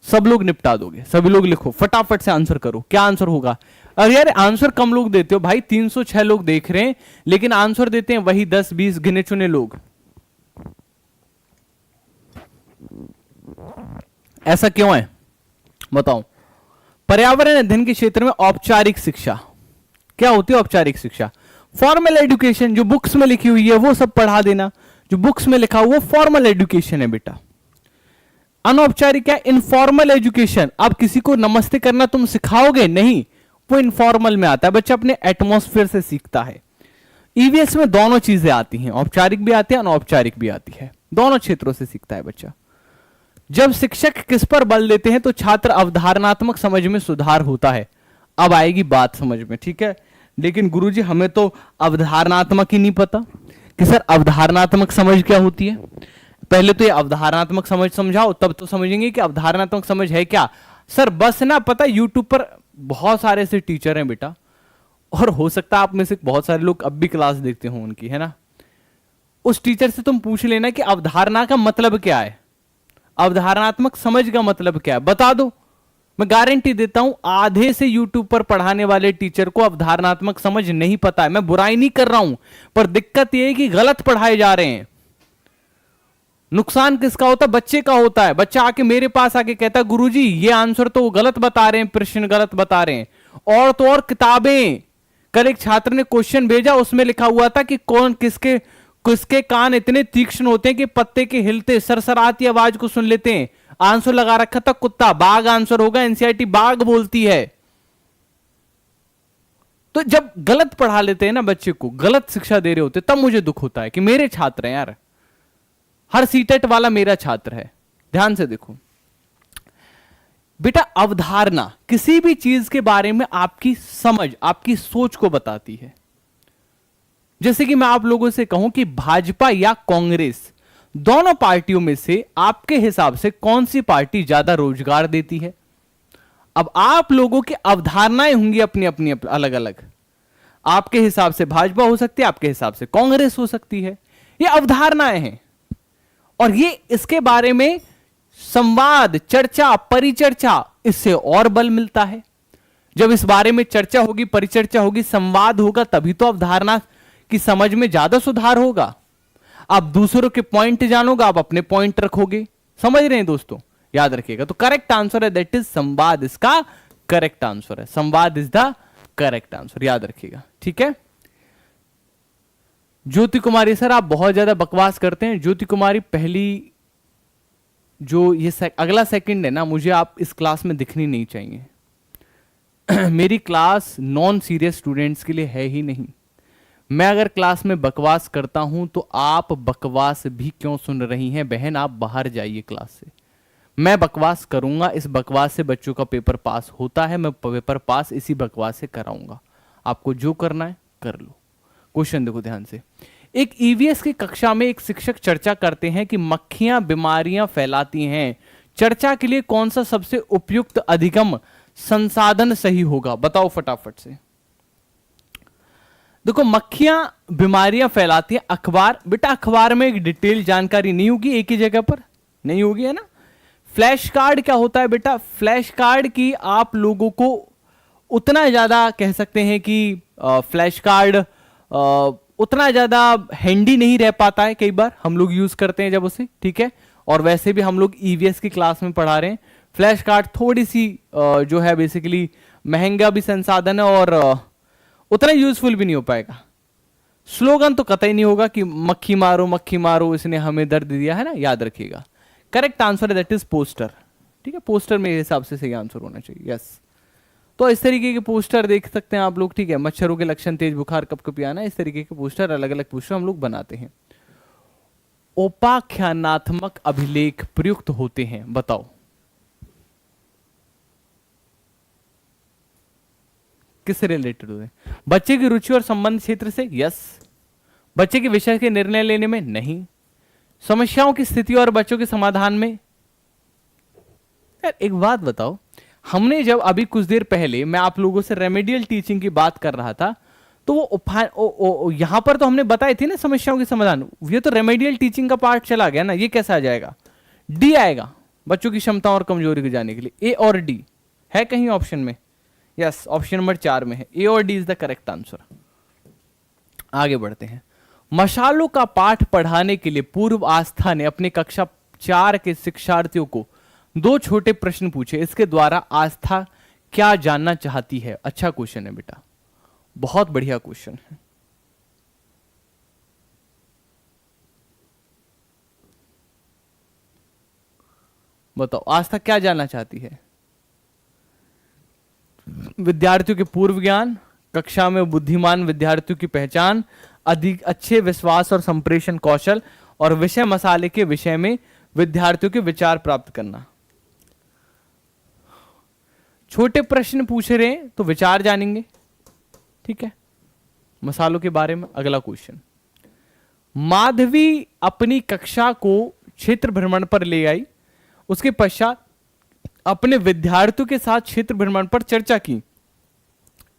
सब लोग निपटा दोगे। सभी लोग लिखो, फटाफट से आंसर करो, क्या आंसर होगा? अरे यार आंसर कम लोग देते हो भाई, 306 लोग देख रहे हैं, लेकिन आंसर देते हैं वही 10-20 गिने चुने लोग। ऐसा क्यों है बताओ? पर्यावरण अध्ययन के क्षेत्र में औपचारिक शिक्षा क्या होती है? औपचारिक शिक्षा फॉर्मल एजुकेशन, जो बुक्स में लिखी हुई है वो सब पढ़ा देना, जो बुक्स में लिखा हुआ फॉर्मल एजुकेशन है बेटा। अनौपचारिक क्या? Informal education. अब किसी को नमस्ते करना तुम सिखाओगे नहीं, वो इनफॉर्मल में आता है, बच्चा अपने एटमॉस्फेयर से सीखता है। ईवीएस में दोनों चीजें आती हैं, औपचारिक भी आती है, अनौपचारिक भी आती है, दोनों क्षेत्रों से सीखता है बच्चा। जब शिक्षक किस पर बल देते हैं तो छात्र अवधारणात्मक समझ में सुधार होता है। अब आएगी बात समझ में, ठीक है। लेकिन गुरुजी हमें तो अवधारणात्मक ही नहीं पता कि सर अवधारणात्मक समझ क्या होती है। पहले तो ये अवधारणात्मक समझ समझाओ, तब तो समझेंगे कि अवधारणात्मक समझ है क्या। सर बस ना पता, यूट्यूब पर बहुत सारे ऐसे टीचर हैं बेटा, और हो सकता है आप में से बहुत सारे लोग अब भी क्लास देखते हो उनकी, है ना। उस टीचर से तुम पूछ लेना कि अवधारणा का मतलब क्या है, अवधारणात्मक समझ का मतलब क्या है, बता दो। मैं गारंटी देता हूं आधे से यूट्यूब पर पढ़ाने वाले टीचर को अवधारणात्मक समझ नहीं पता है। मैं बुराई नहीं कर रहा हूं, पर दिक्कत यह है कि गलत पढ़ाए जा रहे हैं। नुकसान किसका होता है? बच्चे का होता है। बच्चा आके मेरे पास आके कहता है गुरुजी ये आंसर तो गलत बता रहे हैं, प्रश्न गलत बता रहे हैं। और तो और किताबें, कल एक छात्र ने क्वेश्चन भेजा, उसमें लिखा हुआ था कि कौन किसके किसके कान इतने तीक्ष्ण होते हैं कि पत्ते के हिलते सरसराती आवाज को सुन लेते हैं। आंसर लगा रखा था कुत्ता, बाघ आंसर होगा, एनसीईआरटी बाघ बोलती है। तो जब गलत पढ़ा लेते हैं ना बच्चे को, गलत शिक्षा दे रहे होते, तब मुझे दुख होता है कि मेरे छात्र हैं यार, हर सीटेट वाला मेरा छात्र है। ध्यान से देखो बेटा, अवधारणा किसी भी चीज के बारे में आपकी समझ, आपकी सोच को बताती है। जैसे कि मैं आप लोगों से कहूं कि भाजपा या कांग्रेस, दोनों पार्टियों में से आपके हिसाब से कौन सी पार्टी ज्यादा रोजगार देती है? अब आप लोगों की अवधारणाएं होंगी अपनी अपनी अलग अलग। आपके हिसाब से भाजपा हो सकती है, आपके हिसाब से कांग्रेस हो सकती है। ये अवधारणाएं हैं और ये इसके बारे में संवाद, चर्चा, परिचर्चा, इससे और बल मिलता है। जब इस बारे में चर्चा होगी, परिचर्चा होगी, संवाद होगा, तभी तो अवधारणा की समझ में ज्यादा सुधार होगा। आप दूसरों के पॉइंट जानोगे, आप अपने पॉइंट रखोगे। समझ रहे हैं दोस्तों? याद रखिएगा। तो करेक्ट आंसर है दैट इज संवाद, इसका करेक्ट आंसर है। संवाद इज द करेक्ट आंसर, याद रखिएगा। ठीक है। ज्योति कुमारी सर आप बहुत ज्यादा बकवास करते हैं। ज्योति कुमारी पहली जो ये अगला सेकंड है ना, मुझे आप इस क्लास में दिखनी नहीं चाहिए। मेरी क्लास नॉन सीरियस स्टूडेंट्स के लिए है ही नहीं। मैं अगर क्लास में बकवास करता हूं तो आप बकवास भी क्यों सुन रही हैं बहन? आप बाहर जाइए क्लास से। मैं बकवास करूंगा, इस बकवास से बच्चों का पेपर पास होता है। मैं पेपर पास इसी बकवास से कराऊंगा। आपको जो करना है कर लो। क्वेश्चन देखो ध्यान से। एक ईवीएस की कक्षा में एक शिक्षक चर्चा करते हैं कि मक्खियां बीमारियां फैलाती हैं। चर्चा के लिए कौन सा सबसे उपयुक्त अधिगम संसाधन सही होगा? बताओ फटाफट से। देखो, मक्खियां बीमारियां फैलाती हैं। अखबार, बेटा अखबार में एक डिटेल जानकारी नहीं होगी, एक ही जगह पर नहीं होगी, है ना। फ्लैश कार्ड क्या होता है बेटा? फ्लैश कार्ड की आप लोगों को उतना ज्यादा कह सकते हैं कि फ्लैश कार्ड उतना ज्यादा हैंडी नहीं रह पाता है। कई बार हम लोग यूज करते हैं जब उसे, ठीक है। और वैसे भी हम लोग ईवीएस की क्लास में पढ़ा रहे हैं। फ्लैश कार्ड थोड़ी सी जो है बेसिकली महंगा भी संसाधन है और उतना यूजफुल भी नहीं हो पाएगा। स्लोगन तो कतई नहीं होगा कि मक्खी मारो इसने हमें दर्द दिया, है ना। याद रखिएगा। करेक्ट आंसर है दैट इज पोस्टर। ठीक है, पोस्टर मेरे हिसाब से सही आंसर होना चाहिए। यस। तो इस तरीके के पोस्टर देख सकते हैं आप लोग, ठीक है। मच्छरों के लक्षण, तेज बुखार, कपकपी आना, इस तरीके के पोस्टर, अलग अलग पोस्टर हम लोग बनाते हैं। उपाख्यानात्मक अभिलेख प्रयुक्त होते हैं, बताओ किससे रिलेटेड होते हैं? बच्चे की रुचि और संबंध क्षेत्र से, यस। बच्चे के विषय के निर्णय लेने में, नहीं। समस्याओं की स्थिति और बच्चों के समाधान में। यार एक बात बताओ, हमने जब अभी कुछ देर पहले मैं आप लोगों से रेमेडियल टीचिंग की बात कर रहा था, तो वो यहां पर तो हमने बताई थी ना समस्याओं के समाधान। ये तो रेमेडियल टीचिंग का पार्ट चला गया ना। ये कैसा आ जाएगा? डी आएगा, बच्चों की क्षमताओं और कमजोरी को जानने के लिए। ए और डी है कहीं ऑप्शन में? यस, ऑप्शन नंबर 4 में है। ए और D is the correct answer. आगे बढ़ते हैं। मशालों का पाठ पढ़ाने के लिए पूर्व आस्था ने अपने कक्षा 4 के शिक्षार्थियों को 2 छोटे प्रश्न पूछे। इसके द्वारा आस्था क्या जानना चाहती है? अच्छा क्वेश्चन है बेटा, बहुत बढ़िया क्वेश्चन है। बताओ आस्था क्या जानना चाहती है? विद्यार्थियों के पूर्व ज्ञान, कक्षा में बुद्धिमान विद्यार्थियों की पहचान, अधिक अच्छे विश्वास और संप्रेषण कौशल, और विषय मसाले के विषय में विद्यार्थियों के विचार प्राप्त करना। छोटे प्रश्न पूछ रहे हैं तो विचार जानेंगे, ठीक है, मसालों के बारे में। अगला क्वेश्चन। माधवी अपनी कक्षा को क्षेत्र भ्रमण पर ले आई। उसके पश्चात अपने विद्यार्थियों के साथ क्षेत्र भ्रमण पर चर्चा की।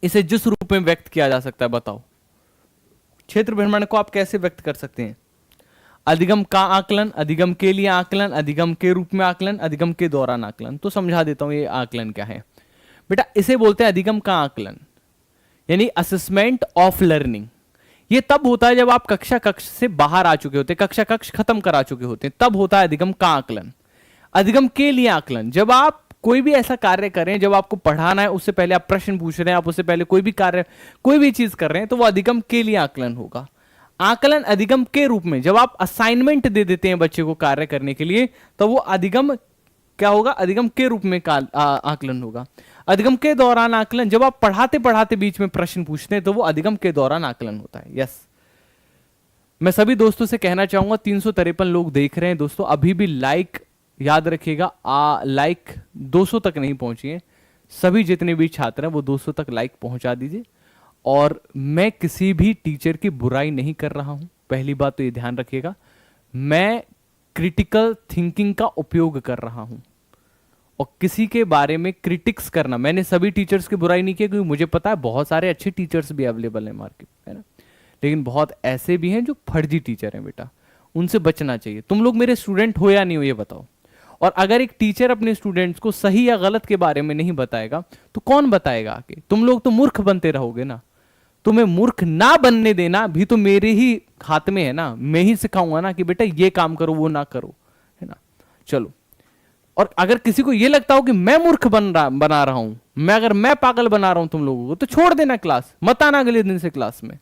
इसे जिस रूप में व्यक्त किया जा सकता है, बताओ। क्षेत्र भ्रमण को आप कैसे व्यक्त कर सकते हैं? अधिगम का आकलन, अधिगम के लिए आकलन, अधिगम के रूप में आकलन, अधिगम के दौरान आकलन। तो समझा देता हूं ये आकलन क्या है बेटा। इसे बोलते हैं अधिगम का आकलन, यानी असेसमेंट ऑफ लर्निंग। ये तब होता है जब आप कक्षा कक्ष से बाहर आ चुके होते, कक्षा कक्ष खत्म करा चुके होते, तब होता है अधिगम का आकलन। अधिगम के लिए आकलन, जब आप कोई भी ऐसा कार्य करें, जब आपको पढ़ाना है उससे पहले आप प्रश्न पूछ रहे हैं, आप उससे पहले कोई भी कार्य, कोई भी चीज कर रहे हैं, तो वो अधिगम के लिए आकलन होगा। आकलन अधिगम के रूप में, जब आप असाइनमेंट दे देते हैं बच्चे को कार्य करने के लिए, तो वो अधिगम क्या होगा, अधिगम के रूप में आकलन होगा। अधिगम के दौरान आकलन, जब आप पढ़ाते पढ़ाते बीच में प्रश्न पूछते हैं, तो वो अधिगम के दौरान आकलन होता है। यस, मैं सभी दोस्तों से कहना चाहूंगा, 353 लोग देख रहे हैं दोस्तों, अभी भी लाइक याद रखिएगा, लाइक 200 तक नहीं पहुंची है। सभी जितने भी छात्र हैं वो 200 तक लाइक पहुंचा दीजिए। और मैं किसी भी टीचर की बुराई नहीं कर रहा हूं, पहली बात तो ये ध्यान रखिएगा। मैं क्रिटिकल थिंकिंग का उपयोग कर रहा हूं, और किसी के बारे में क्रिटिक्स करना, मैंने सभी टीचर्स की बुराई नहीं की, क्योंकि मुझे पता है बहुत सारे अच्छे टीचर्स भी अवेलेबल हैं मार्केट में, है ना। लेकिन बहुत ऐसे भी हैं जो फर्जी टीचर हैं बेटा, उनसे बचना चाहिए। तुम लोग मेरे स्टूडेंट हो या नहीं हो ये बताओ। और अगर एक टीचर अपने स्टूडेंट्स को सही या गलत के बारे में नहीं बताएगा तो कौन बताएगा आगे? तुम लोग तो मूर्ख बनते रहोगे ना। तुम्हें मूर्ख ना बनने देना भी तो मेरे ही हाथ में है ना, मैं ही सिखाऊंगा ना कि बेटा ये काम करो वो ना करो, है ना। चलो, और अगर किसी को ये लगता हो कि मैं मूर्ख बना रहा हूं, अगर मैं पागल बना रहा हूं तुम लोगों को, तो छोड़ देना क्लास, मत आना अगले दिन से क्लास में,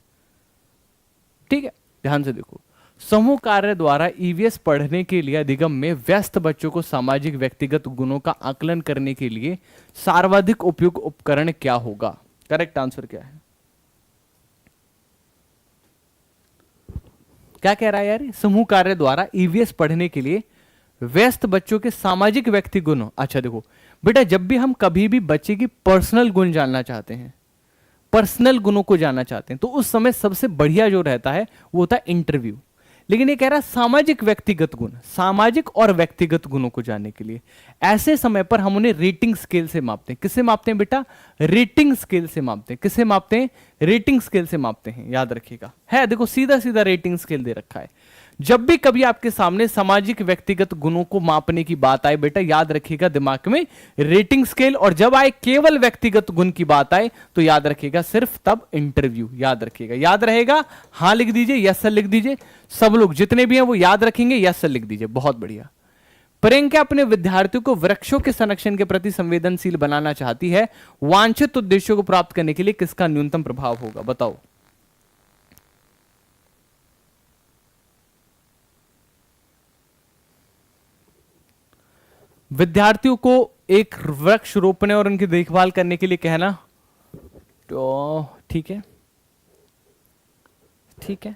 ठीक है। ध्यान से देखो, समूह कार्य द्वारा ईवीएस पढ़ने के लिए अधिगम में व्यस्त बच्चों को सामाजिक व्यक्तिगत गुणों का आकलन करने के लिए सर्वाधिक उपयुक्त उपकरण क्या होगा? करेक्ट आंसर क्या है? क्या कह रहा है यार? समूह कार्य द्वारा ईवीएस पढ़ने के लिए व्यस्त बच्चों के सामाजिक व्यक्ति गुण। अच्छा देखो बेटा, जब भी हम कभी भी बच्चे की पर्सनल गुण जानना चाहते हैं, पर्सनल गुणों को जानना चाहते हैं, तो उस समय सबसे बढ़िया जो रहता है वो होता है इंटरव्यू। लेकिन ये कह रहा है सामाजिक व्यक्तिगत गुण, सामाजिक और व्यक्तिगत गुणों को जानने के लिए ऐसे समय पर हम उन्हें रेटिंग स्केल से मापते हैं। किससे मापते हैं बेटा? रेटिंग स्केल से मापते हैं। किससे मापते हैं? रेटिंग स्केल से मापते हैं, याद रखिएगा। है देखो, सीधा सीधा रेटिंग स्केल दे रखा है। जब भी कभी आपके सामने सामाजिक व्यक्तिगत गुणों को मापने की बात आए बेटा, याद रखिएगा दिमाग में रेटिंग स्केल, और जब आए केवल व्यक्तिगत गुण की बात आए तो याद रखिएगा सिर्फ तब इंटरव्यू। याद रखिएगा, याद रहेगा? हाँ लिख दीजिए, यस सर लिख दीजिए। सब लोग जितने भी हैं वो याद रखेंगे, यस सर लिख दीजिए, बहुत बढ़िया। प्रियंका अपने विद्यार्थियों को वृक्षों के संरक्षण के प्रति संवेदनशील बनाना चाहती है। वांछित उद्देश्यों को प्राप्त करने के लिए किसका न्यूनतम प्रभाव होगा? बताओ। विद्यार्थियों को एक वृक्ष रोपने और उनकी देखभाल करने के लिए कहना, तो ठीक है, ठीक है।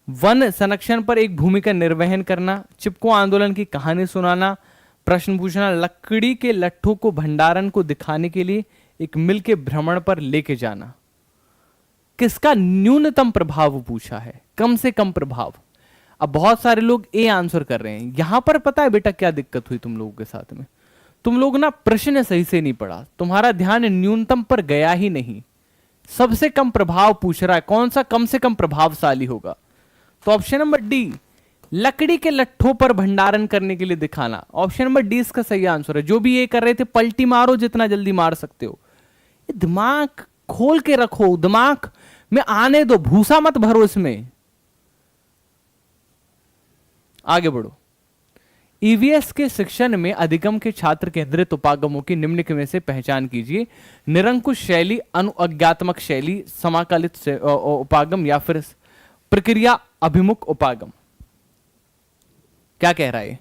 वन संरक्षण पर एक भूमिका निर्वहन करना, चिपको आंदोलन की कहानी सुनाना, प्रश्न पूछना, लकड़ी के लट्ठों को भंडारण को दिखाने के लिए एक मिल के भ्रमण पर लेके जाना। किसका न्यूनतम प्रभाव पूछा है, कम से कम प्रभाव। अब बहुत सारे लोग ए आंसर कर रहे हैं। यहां पर पता है बेटा क्या दिक्कत हुई तुम लोगों के साथ में? तुम लोग ना प्रश्न सही से नहीं पढ़ा, तुम्हारा ध्यान न्यूनतम पर गया ही नहीं। सबसे कम प्रभाव पूछ रहा है, कौन सा कम से कम प्रभावशाली होगा? तो ऑप्शन नंबर डी, लकड़ी के लट्ठों पर भंडारण करने के लिए दिखाना। ऑप्शन नंबर डी इसका सही आंसर है। जो भी ये कर रहे थे, पलटी मारो जितना जल्दी मार सकते हो। ये दिमाग खोल के रखो, दिमाग में आने दो, भूसा मत भरो इसमें। आगे बढ़ो। ईवीएस के शिक्षण में अधिगम के छात्र केंद्रित उपागमों की निम्नलिखित में से पहचान कीजिए। निरंकुश शैली, अनुअज्ञात्मक शैली, समाकलित उपागम या फिर प्रक्रिया अभिमुख उपागम। क्या कह रहा है?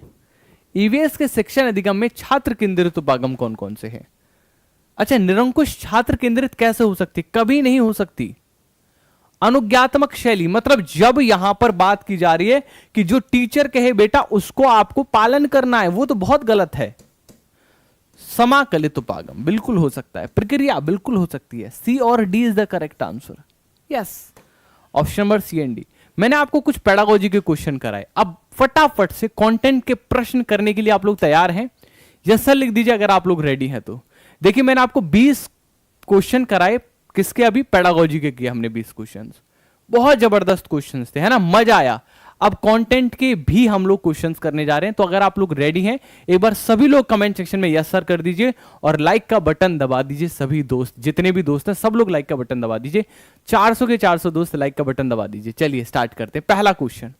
ईवीएस के शिक्षण अधिगम में छात्र केंद्रित उपागम कौन कौन से हैं? अच्छा, निरंकुश छात्र केंद्रित कैसे हो सकती? कभी नहीं हो सकती। अनुज्ञात्मक शैली मतलब जब यहां पर बात की जा रही है कि जो टीचर कहे बेटा उसको आपको पालन करना है, वो तो बहुत गलत है। समाकलित उपागम बिल्कुल हो सकता है, प्रक्रिया बिल्कुल हो सकती है। सी और D is the correct answer. Yes, option number C and D. मैंने आपको कुछ पेडागोजी के क्वेश्चन कराए, अब फटाफट से कंटेंट के प्रश्न करने के लिए आप लोग तैयार हैं? यस सर लिख दीजिए अगर आप लोग रेडी हैं तो। देखिए मैंने आपको 20 क्वेश्चन कराए, किसके? अभी पेडागोजी के किए हमने 20 क्वेश्चंस। बहुत जबरदस्त क्वेश्चंस थे, है ना, मजा आया। अब कंटेंट के भी हम लोग क्वेश्चंस करने जा रहे हैं। तो अगर आप लोग रेडी हैं, एक बार सभी लोग कमेंट सेक्शन में यस सर कर दीजिए और लाइक का बटन दबा दीजिए। सभी दोस्त, जितने भी दोस्त हैं, सब लोग लाइक का बटन दबा दीजिए। 400 के 400 दोस्त लाइक का बटन दबा दीजिए। चलिए स्टार्ट करते हैं। पहला क्वेश्चन,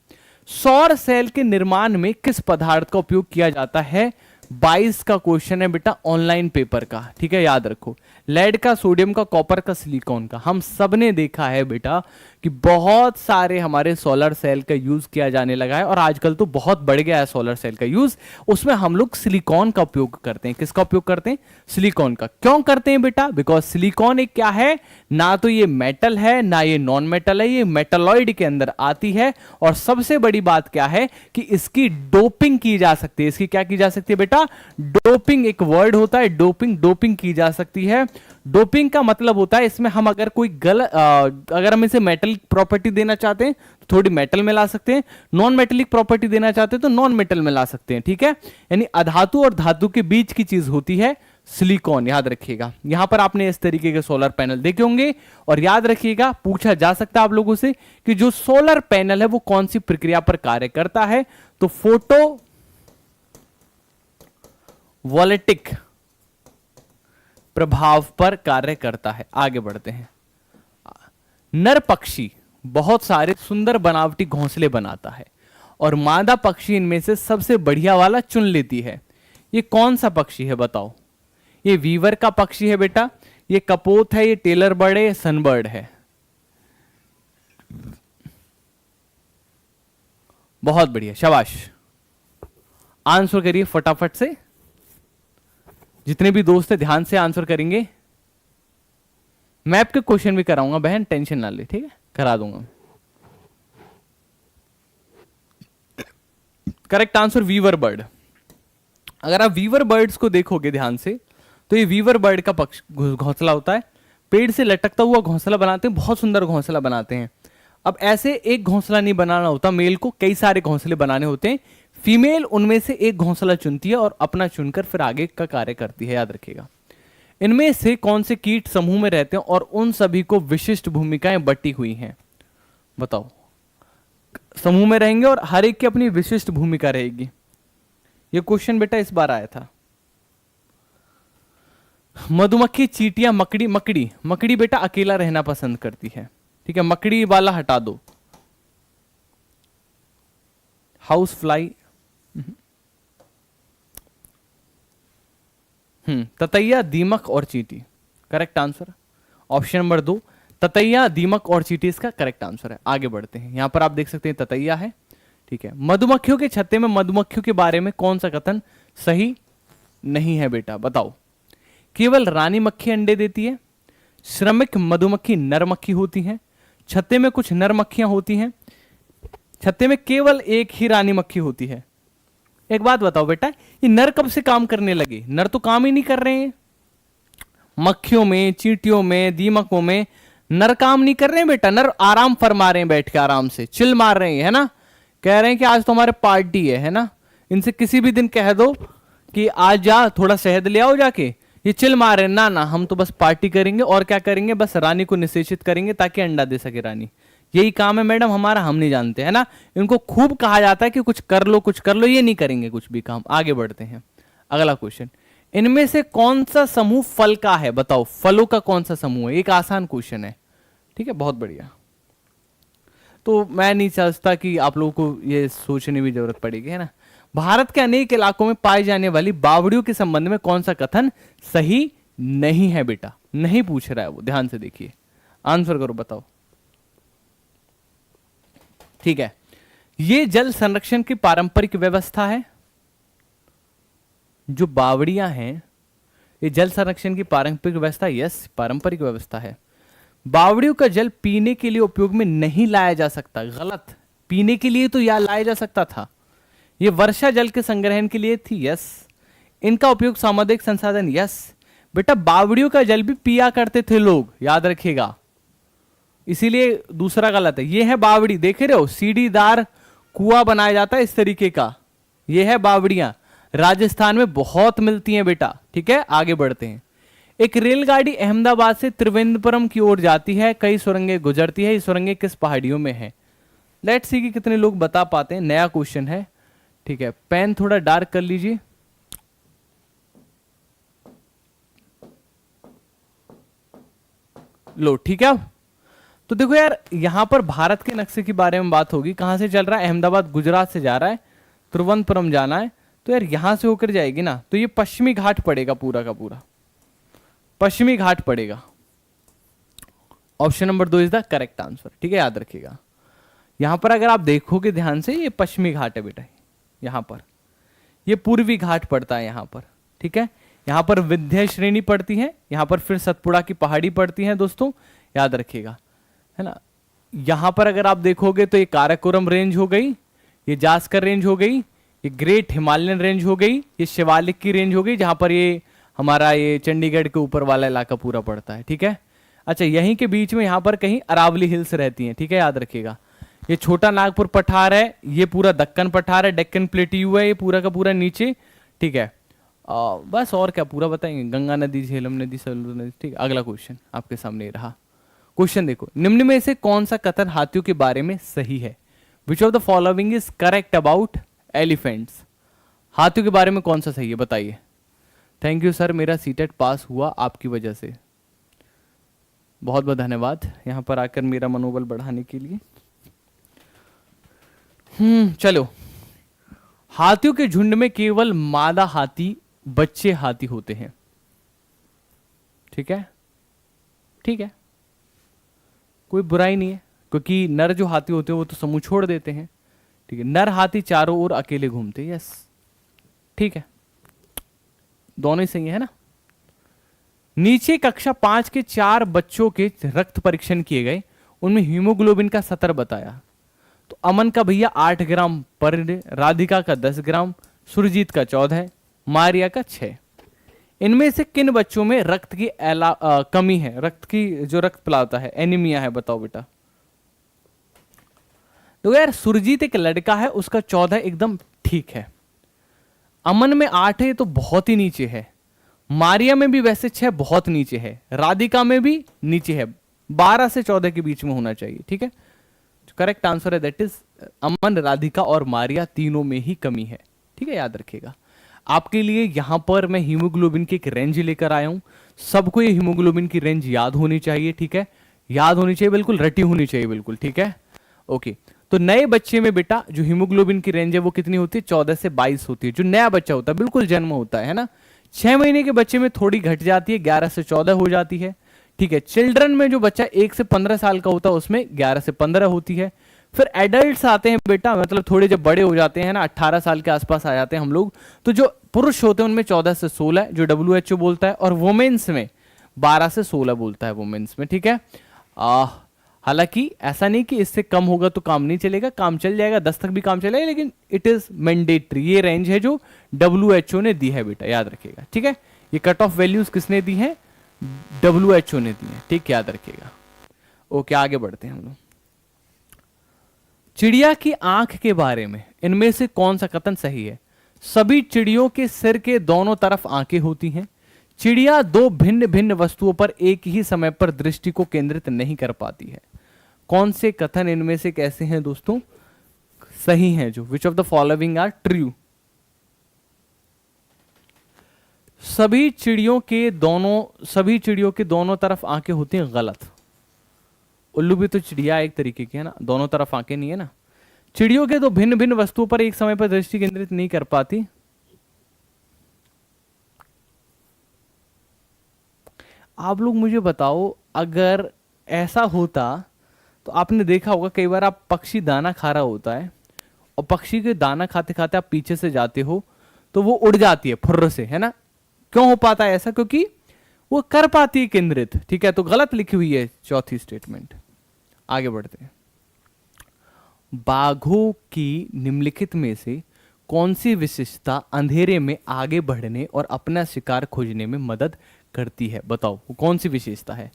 सौर सेल के निर्माण में किस पदार्थ का उपयोग किया जाता है? 22 का क्वेश्चन है बेटा, ऑनलाइन पेपर का, ठीक है, याद रखो। लेड का, सोडियम का, कॉपर का, सिलिकॉन का। हम सबने देखा है बेटा कि बहुत सारे हमारे सोलर सेल का यूज किया जाने लगा है और आजकल तो बहुत बढ़ गया है सोलर सेल का यूज। उसमें हम लोग सिलिकॉन का उपयोग करते हैं। किसका उपयोग करते हैं? सिलिकॉन का। क्यों करते हैं बेटा? बिकॉज सिलिकॉन एक क्या है, ना तो ये मेटल है ना ये नॉन मेटल है, ये मेटलॉइड के अंदर आती है। और सबसे बड़ी बात क्या है कि इसकी डोपिंग की जा सकती है। इसकी क्या की जा सकती है बेटा? डोपिंग एक वर्ड होता है, डोपिंग, डोपिंग की जा सकती है। डोपिंग का मतलब होता है इसमें हम अगर कोई अगर हम इसे मेटल प्रॉपर्टी देना चाहते हैं तो थोड़ी मेटल में ला सकते हैं, नॉन मेटेलिक प्रॉपर्टी देना चाहते हैं तो नॉन मेटल में ला सकते हैं, ठीक है। यानी अधातु और धातु के बीच की चीज होती है सिलिकॉन, याद रखिएगा। यहां पर आपने इस तरीके के सोलर पैनल देखे होंगे और याद रखिएगा पूछा जा सकता है आप लोगों से कि जो सोलर पैनल है वो कौन सी प्रक्रिया पर कार्य करता है? तो फोटो वोल्टिक प्रभाव पर कार्य करता है। आगे बढ़ते हैं। नर पक्षी बहुत सारे सुंदर बनावटी घोंसले बनाता है और मादा पक्षी इनमें से सबसे बढ़िया वाला चुन लेती है। ये कौन सा पक्षी है बताओ? ये वीवर का पक्षी है बेटा, ये कपोत है, ये टेलर बर्ड है, ये सनबर्ड है। बहुत बढ़िया, शाबाश। आंसर करिए फटाफट से। जितने भी दोस्त हैं ध्यान से आंसर करेंगे। मैप के क्वेश्चन भी कराऊंगा बहन, टेंशन ना ले, ठीक है, करा दूंगा। Correct answer weaver bird. अगर आप वीवर बर्ड्स को देखोगे ध्यान से तो ये वीवर बर्ड का घोंसला होता है। पेड़ से लटकता हुआ घोंसला बनाते हैं, बहुत सुंदर घोंसला बनाते हैं। अब ऐसे एक घोंसला नहीं बनाना होता मेल को, कई सारे घोंसले बनाने होते हैं। फीमेल उनमें से एक घोंसला चुनती है और अपना चुनकर फिर आगे का कार्य करती है, याद रखिएगा। इनमें से कौन से कीट समूह में रहते हैं और उन सभी को विशिष्ट भूमिकाएं बटी हुई हैं? बताओ। समूह में रहेंगे और हर एक की अपनी विशिष्ट भूमिका रहेगी। यह क्वेश्चन बेटा इस बार आया था। मधुमक्खी, चींटियां, मकड़ी। मकड़ी बेटा अकेला रहना पसंद करती है, ठीक है, मकड़ी वाला हटा दो। हाउस फ्लाई, ततैया, दीमक और चींटी। करेक्ट आंसर ऑप्शन नंबर 2, ततैया, दीमक और चींटी इसका करेक्ट आंसर है। आगे बढ़ते हैं। यहां पर आप देख सकते हैं ततैया है, ठीक है। मधुमक्खियों के छत्ते में मधुमक्खियों के बारे में कौन सा कथन सही नहीं है बेटा? बताओ। केवल रानी मक्खी अंडे देती है, श्रमिक मधुमक्खी नर मक्खी होती है, छत्ते में कुछ नर मक्खियां होती हैं, छत्ते में केवल एक ही रानी मक्खी होती है। एक बात बताओ बेटा, ये नर कब से काम करने लगे? नर तो काम ही नहीं कर रहे हैं। मक्खियों में, चींटियों में, दीमकों में नर काम नहीं कर रहे हैं बेटा। नर आराम फरमा रहे हैं, बैठ के आराम से चिल मार रहे हैं, है ना। कह रहे हैं कि आज तो हमारे पार्टी है ना। इनसे किसी भी दिन कह दो कि आज जा थोड़ा शहद ले आओ जाके, ये चिल मार रहे हैं, ना ना हम तो बस पार्टी करेंगे और क्या करेंगे, बस रानी को निषेचित करेंगे ताकि अंडा दे सके रानी। यही काम है मैडम हमारा, हम नहीं जानते, है ना। इनको खूब कहा जाता है कि कुछ कर लो कुछ कर लो, ये नहीं करेंगे कुछ भी काम। आगे बढ़ते हैं। अगला क्वेश्चन, इनमें से कौन सा समूह फल का है? बताओ, फलों का कौन सा समूह है? एक आसान क्वेश्चन है, ठीक है, बहुत बढ़िया। तो मैं नहीं समझता कि आप लोगों को ये सोचने की जरूरत पड़ेगी, है ना। भारत के अनेक इलाकों में पाई जाने वाली बावड़ियों के संबंध में कौन सा कथन सही नहीं है बेटा? नहीं पूछ रहा है वो, ध्यान से देखिए, आंसर करो, बताओ। ठीक है, ये जल संरक्षण की पारंपरिक व्यवस्था है। जो बावड़ियां हैं ये जल संरक्षण की पारंपरिक व्यवस्था, यस पारंपरिक व्यवस्था है। बावड़ियों का जल पीने के लिए उपयोग में नहीं लाया जा सकता, गलत। पीने के लिए तो या लाया जा सकता था। ये वर्षा जल के संग्रहण के लिए थी, यस। इनका उपयोग सामुदायिक संसाधन, यस। बेटा बावड़ियों का जल भी पिया करते थे लोग, याद रखिएगा, इसीलिए दूसरा गलत है। ये है बावड़ी, देख रहे हो, सीढ़ीदार कुआं बनाया जाता है इस तरीके का, ये है बावड़ियां। राजस्थान में बहुत मिलती हैं बेटा, ठीक है। आगे बढ़ते हैं। एक रेलगाड़ी अहमदाबाद से त्रिवेंद्रपुरम की ओर जाती है, कई सुरंगें गुजरती है, ये सुरंगें किस पहाड़ियों में है? लेट्स सी कि कितने लोग बता पाते हैं। नया क्वेश्चन है, ठीक है। पेन थोड़ा डार्क कर लीजिए। लो, ठीक है। अब तो देखो यार, यहां पर भारत के नक्शे के बारे में बात होगी। कहां से चल रहा है? अहमदाबाद गुजरात से जा रहा है, तिरुवनंतपुरम जाना है। तो यार यहां से होकर जाएगी ना, तो ये पश्चिमी घाट पड़ेगा, पूरा का पूरा पश्चिमी घाट पड़ेगा। Option number 2 is the correct answer, ठीक है, याद रखिएगा। यहां पर अगर आप देखोगे ध्यान से, ये पश्चिमी घाट है बेटा। यहां पर ये पूर्वी घाट पड़ता है यहां पर, ठीक है। यहां पर विंध्य श्रेणी पड़ती है, यहां पर फिर सतपुड़ा की पहाड़ी पड़ती है दोस्तों, याद रखिएगा, है ना। यहां पर अगर आप देखोगे तो ये काराकोरम रेंज हो गई, ये जास्कर रेंज हो गई, ये ग्रेट हिमालयन रेंज हो गई, ये शिवालिक की रेंज हो गई, जहां पर ये हमारा ये चंडीगढ़ के ऊपर वाला इलाका पूरा पड़ता है, ठीक है। अच्छा, यहीं के बीच में यहां पर कहीं अरावली हिल्स रहती हैं, ठीक है, याद रखिएगा। ये छोटा नागपुर पठार है, ये पूरा दक्कन पठार है, डेक्कन प्लेट्यू है, ये पूरा का पूरा नीचे, ठीक है। बस और क्या पूरा बताएंगे, गंगा नदी, झेलम नदी, सतलुज नदी, ठीक है। अगला क्वेश्चन आपके सामने रहा। क्वेश्चन देखो, निम्न में से कौन सा कथन हाथियों के बारे में सही है? विच of the following is correct about elephants? हाथियों के बारे में कौन सा सही है, बताइए। थैंक यू सर, मेरा सीटेट पास हुआ आपकी वजह से, बहुत बहुत धन्यवाद यहां पर आकर मेरा मनोबल बढ़ाने के लिए। चलो, हाथियों के झुंड में केवल मादा हाथी, बच्चे हाथी होते हैं, ठीक है, ठीक है, कोई बुराई नहीं है, क्योंकि नर जो हाथी होते हैं वो तो समूह छोड़ देते हैं, ठीक है। नर हाथी चारों ओर अकेले घूमते हैं, यस, ठीक है, दोनों ही सही है ना। नीचे कक्षा 5 के 4 बच्चों के रक्त परीक्षण किए गए, उनमें हीमोग्लोबिन का 70 बताया। तो अमन का भैया 8 ग्राम पर डे, राधिका का 10 ग्राम, सुरजीत का 14, मारिया का 6। इनमें से किन बच्चों में रक्त की कमी है, रक्त की जो रक्त पिलाता है, एनीमिया है, बताओ बेटा। तो यार सुरजीत एक लड़का है, उसका 14 एकदम ठीक है। अमन में 8 है, तो बहुत ही नीचे है। मारिया में भी वैसे 6 बहुत नीचे है, राधिका में भी नीचे है, 12 से 14 के बीच में होना चाहिए, ठीक है। करेक्ट आंसर है दैट इज अमन, राधिका और मारिया, तीनों में ही कमी है, ठीक है, याद रखिएगा। आपके लिए यहां पर मैं हीमोग्लोबिन की एक रेंज लेकर आया हूं। सबको ये हीमोग्लोबिन की रेंज याद होनी चाहिए, ठीक है, याद होनी चाहिए, बिल्कुल रटी होनी चाहिए, बिल्कुल, ठीक है, ओके। तो नए बच्चे में बेटा जो हीमोग्लोबिन की रेंज है वो कितनी होती है? 14 से 22 होती है, जो नया बच्चा होता है, बिल्कुल जन्म होता है ना। 6 महीने के बच्चे में थोड़ी घट जाती है, 11 से 14 हो जाती है, ठीक है। चिल्ड्रन में जो बच्चा 1 से 15 साल का होता है उसमें 11 से 15 होती है। फिर एडल्ट्स आते हैं बेटा, मतलब थोड़े जब बड़े हो जाते हैं ना, 18 साल के आसपास आ जाते हैं हम लोग, तो जो पुरुष होते हैं उनमें 14 से 16 जो WHO बोलता है, और वुमेन्स में 12 से 16 बोलता है, वुमेन्स में, ठीक है। हालांकि ऐसा नहीं कि इससे कम होगा तो काम नहीं चलेगा, काम चल जाएगा, 10 तक भी काम चलेगा, लेकिन इट इज मैंडेटरी। ये रेंज है जो WHO ने दी है बेटा, याद रखिएगा, ठीक है। ये कट ऑफ वैल्यूज किसने दी है? WHO ने दी है, ठीक, याद रखिएगा। ओके, आगे बढ़ते हैं हम लोग। चिड़िया की आंख के बारे में इनमें से कौन सा कथन सही है? सभी चिड़ियों के सिर के दोनों तरफ आंखें होती हैं। चिड़िया 2 भिन्न भिन्न वस्तुओं पर एक ही समय पर दृष्टि को केंद्रित नहीं कर पाती है। कौन से कथन इनमें से कैसे हैं दोस्तों सही हैं? जो which of the following are true? सभी चिड़ियों के दोनों तरफ आंखें होती हैं, गलत। उल्लू भी तो चिड़िया एक तरीके की है ना, दोनों तरफ आंखें नहीं है ना। चिड़ियों के 2 भिन्न भिन्न वस्तुओं पर एक समय पर दृष्टि केंद्रित नहीं कर पाती। आप लोग मुझे बताओ, अगर ऐसा होता तो आपने देखा होगा कई बार, आप पक्षी दाना खा रहा होता है और पक्षी के दाना खाते खाते आप पीछे से जाते हो तो वो उड़ जाती है फुर्र से, है ना। क्यों हो पाता है ऐसा? क्योंकि वो कर पाती है केंद्रित, ठीक है। तो गलत लिखी हुई है चौथी स्टेटमेंट। आगे बढ़ते हैं। बाघों की निम्नलिखित में से कौन सी विशेषता अंधेरे में आगे बढ़ने और अपना शिकार खोजने में मदद करती है? बताओ वो कौन सी विशेषता है?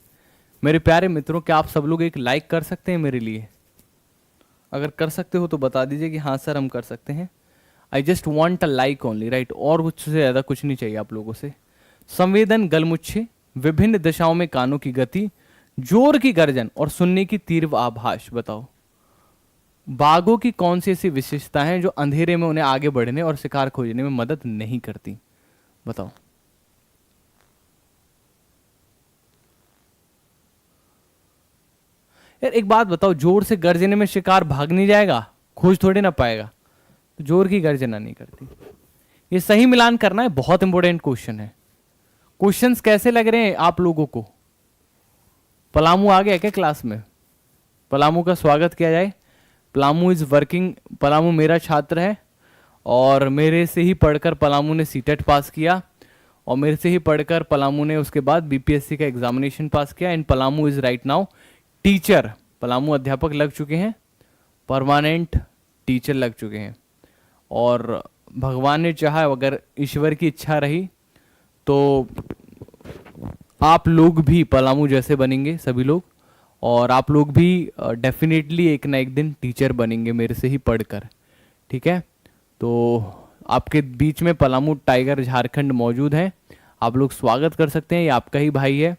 मेरे प्यारे मित्रों, क्या आप सब लोग एक लाइक कर सकते हैं मेरे लिए? अगर कर सकते हो तो बता दीजिए कि हाँ सर हम कर सकते हैं। I just want a like only, right. और कुछ से ज्यादा कुछ नहीं चाहिए आप लोगों से। संवेदन गलमुच्छे, विभिन्न दिशाओं में कानों की गति, जोर की गर्जन और सुनने की तीव्र आभास। बताओ बाघों की कौन सी ऐसी विशेषता है जो अंधेरे में उन्हें आगे बढ़ने और शिकार खोजने में मदद नहीं करती? बताओ। यार एक बात बताओ, जोर से गर्जने में शिकार भाग नहीं जाएगा? खोज थोड़ी ना पाएगा। तो जोर की गर्जना नहीं करती। ये सही मिलान करना है, बहुत इंपॉर्टेंट क्वेश्चन है। क्वेश्चंस कैसे लग रहे हैं आप लोगों को? पलामू आ गया क्या क्लास में? पलामू का स्वागत किया जाए। Palamu is working. पलामू मेरा छात्र है और मेरे से ही पढ़कर पलामू ने सीटेट पास किया और मेरे से ही पढ़कर पलामू ने उसके बाद बीपीएससी का एग्जामिनेशन पास किया। And Palamu is right now teacher. Palamu अध्यापक लग चुके हैं, परमानेंट टीचर लग चुके हैं। और भगवान ने चाहा, अगर ईश्वर की इच्छा रही तो आप लोग भी पलामू जैसे बनेंगे सभी लोग, और आप लोग भी डेफिनेटली एक ना एक दिन टीचर बनेंगे मेरे से ही पढ़कर। ठीक है, तो आपके बीच में पलामू टाइगर झारखंड मौजूद है। आप लोग स्वागत कर सकते हैं, ये आपका ही भाई है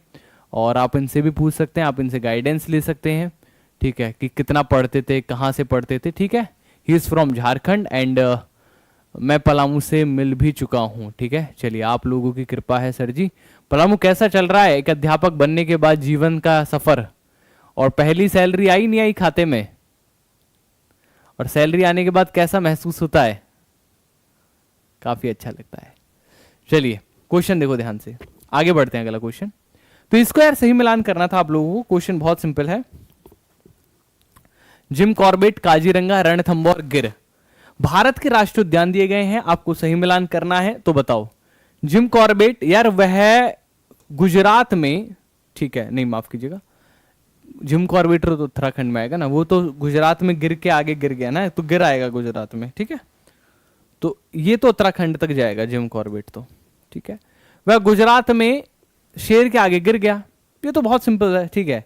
और आप इनसे भी पूछ सकते हैं, आप इनसे गाइडेंस ले सकते हैं। ठीक है, कि कितना पढ़ते थे, कहाँ से पढ़ते थे। ठीक है, he is from Jharkhand and मैं पलामू से मिल भी चुका हूँ। ठीक है, चलिए, आप लोगों की कृपा है सर जी। पलामू कैसा चल रहा है एक अध्यापक बनने के बाद जीवन का सफर? और पहली सैलरी आई नहीं आई खाते में? और सैलरी आने के बाद कैसा महसूस होता है? काफी अच्छा लगता है। चलिए क्वेश्चन देखो ध्यान से, आगे बढ़ते हैं अगला क्वेश्चन। तो इसको यार सही मिलान करना था आप लोगों को। क्वेश्चन बहुत सिंपल है। जिम कॉर्बेट, काजीरंगा, रणथंभौर, गिर भारत के राष्ट्रीय उद्यान दिए गए हैं, आपको सही मिलान करना है। तो बताओ। जिम कॉर्बेट यार वह गुजरात में, ठीक है, नहीं माफ कीजिएगा, जिम कॉर्बेट तो उत्तराखंड में आएगा ना, वो तो गुजरात में गिर के आगे गिर गया ना, तो गिर आएगा गुजरात में। ठीक है, तो ये तो उत्तराखंड तक जाएगा जिम कॉर्बेट तो। ठीक है, वह गुजरात में शेर के आगे गिर गया। ये तो बहुत सिंपल है। ठीक है,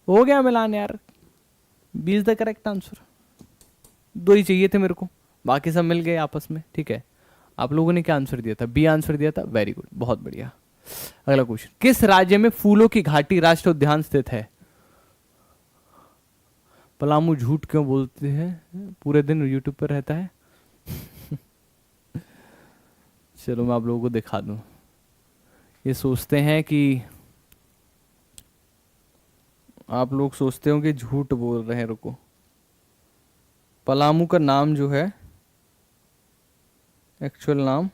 हो गया मिलान यार, B is the correct answer. दो ही चाहिए थे मेरे को, बाकी सब मिल गए आपस में। ठीक है, आप लोगों ने क्या आंसर दिया था? बी आंसर दिया था, वेरी गुड, बहुत बढ़िया। अगला क्वेश्चन, किस राज्य में फूलों की घाटी राष्ट्रीय उद्यान स्थित है? पलामू झूठ क्यों बोलते हैं? पूरे दिन यूट्यूब पर रहता है। चलो मैं आप लोगों को दिखा दूं। ये सोचते हैं कि आप लोग सोचते हो कि झूठ बोल रहे हैं। रुको, पलामू का नाम जो है, एक्चुअल नाम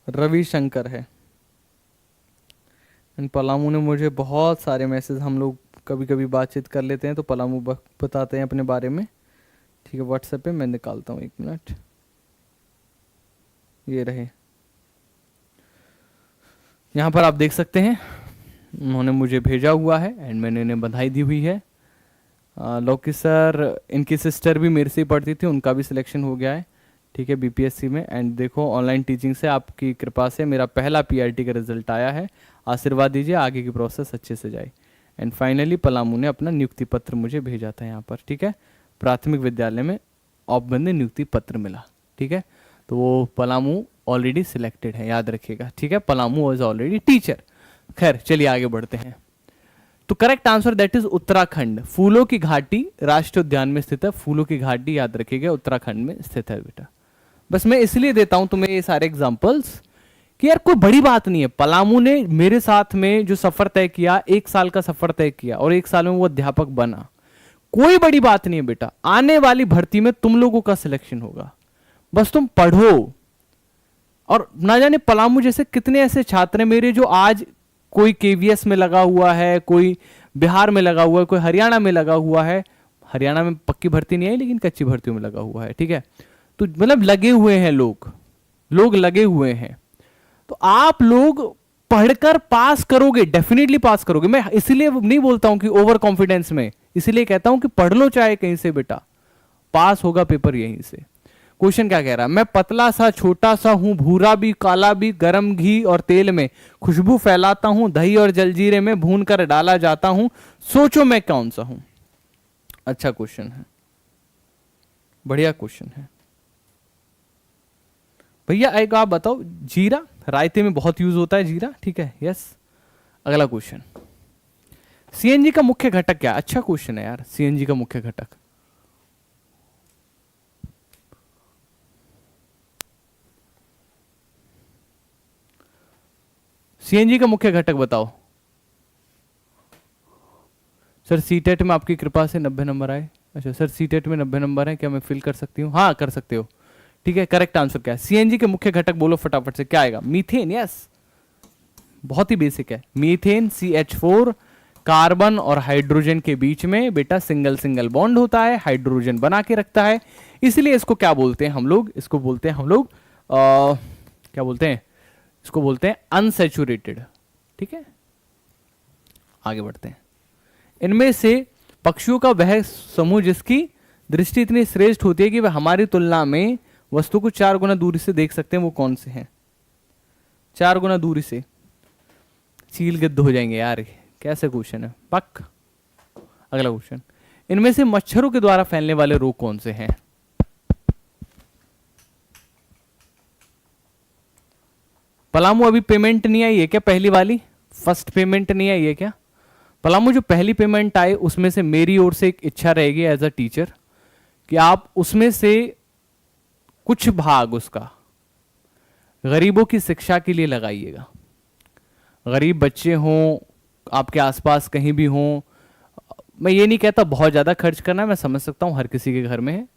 रविशंकर है। एंड पलामू ने मुझे बहुत सारे मैसेज, हम लोग कभी कभी बातचीत कर लेते हैं तो पलामू बताते हैं अपने बारे में। ठीक है, व्हाट्सएप पे मैं निकालता हूँ, एक मिनट। ये रहे, यहाँ पर आप देख सकते हैं, उन्होंने मुझे भेजा हुआ है एंड मैंने इन्हें बधाई दी हुई है। लोकी सर, इनकी सिस्टर भी मेरे से ही पढ़ती थी, उनका भी सिलेक्शन हो गया है। ठीक है, बीपीएससी में। एंड देखो, ऑनलाइन टीचिंग से आपकी कृपा से मेरा पहला पीआरटी का रिजल्ट आया है। आशीर्वाद दीजिए, आगे की प्रोसेस अच्छे से जाए। एंड फाइनली पलामू ने अपना नियुक्ति पत्र मुझे भेजा था यहाँ पर। ठीक है, प्राथमिक विद्यालय में औपबंदी नियुक्ति पत्र मिला। ठीक है, तो वो पलामू ऑलरेडी सिलेक्टेड है, याद रखिएगा। ठीक है, पलामू वॉज ऑलरेडी टीचर। खैर चलिए आगे बढ़ते हैं। तो correct answer that is Uttarakhand. फूलों की घाटी राष्ट्रीय उद्यान में स्थित है। फूलों की घाटी याद रखिएगा, उत्तराखंड में स्थित है बेटा। बस मैं इसलिए देता हूं तुम्हें ये सारे एग्जांपल्स कि यार कोई बड़ी बात नहीं है। पलामू ने मेरे साथ में जो सफर तय किया, 1 साल का सफर तय किया और 1 साल में वो अध्यापक बना, कोई बड़ी बात नहीं है बेटा। आने वाली भर्ती में तुम लोगों का सिलेक्शन होगा, बस तुम पढ़ो। और ना जाने पलामू जैसे कितने ऐसे छात्र हैं मेरे जो आज कोई केवीएस में लगा हुआ है, कोई बिहार में लगा हुआ है, कोई हरियाणा में लगा हुआ है। हरियाणा में पक्की भर्ती नहीं आई लेकिन कच्ची भर्तियों में लगा हुआ है। ठीक है, तो मतलब लगे हुए हैं लोग लगे हुए हैं। तो आप लोग पढ़कर पास करोगे, डेफिनेटली पास करोगे। मैं इसलिए नहीं बोलता हूं कि ओवर कॉन्फिडेंस में, इसलिए कहता हूं कि पढ़ लो चाहे कहीं से बेटा, पास होगा पेपर यहीं से। क्वेश्चन क्या कह रहा है? मैं पतला सा छोटा सा हूं, भूरा भी काला भी, गरम घी और तेल में खुशबू फैलाता हूं, दही और जलजीरे में भून कर डाला जाता हूं, सोचो मैं कौन सा हूं? अच्छा क्वेश्चन है, बढ़िया क्वेश्चन है भैया। एक आप बताओ, जीरा रायते में बहुत यूज होता है जीरा। ठीक है, यस। अगला क्वेश्चन, सीएनजी का मुख्य घटक क्या? अच्छा क्वेश्चन है यार, सीएनजी का मुख्य घटक सीएनजी का मुख्य घटक बताओ। सर सीटेट में आपकी कृपा से 90 नंबर आए। अच्छा सर सीटेट में 90 नंबर है, क्या मैं फिल कर सकती हूँ? हाँ कर सकते हो। ठीक है, करेक्ट आंसर क्या है? सीएनजी के मुख्य घटक बोलो फटाफट से, क्या आएगा? मीथेन। यस, बहुत ही बेसिक है। मीथेन CH4, कार्बन और हाइड्रोजन के बीच में बेटा सिंगल सिंगल बॉन्ड होता है, हाइड्रोजन बना के रखता है, इसलिए इसको क्या बोलते हैं हम लोग? इसको बोलते हैं हम लोग क्या बोलते हैं? इसको बोलते हैं अनसैचुरेटेड। ठीक है, आगे बढ़ते हैं। इनमें से पक्षियों का वह समूह जिसकी दृष्टि इतनी श्रेष्ठ होती है कि वह हमारी तुलना में वस्तु को 4 गुना दूरी से देख सकते हैं, वो कौन से हैं? 4 गुना दूरी से चील गिद्ध हो जाएंगे यार, कैसे क्वेश्चन है पक। अगला क्वेश्चन, इनमें से मच्छरों के द्वारा फैलने वाले रोग कौन से हैं? पलामू अभी पेमेंट नहीं आई है क्या? पहली वाली फर्स्ट पेमेंट नहीं आई है क्या? पलामू जो पहली पेमेंट आए उसमें से मेरी ओर से एक इच्छा रहेगी एज अ टीचर कि आप उसमें से कुछ भाग उसका गरीबों की शिक्षा के लिए लगाइएगा। गरीब बच्चे हों आपके आसपास कहीं भी हों, मैं ये नहीं कहता बहुत ज़्यादा खर्च करना, मैं समझ सकता हूँ हर किसी के घर में है,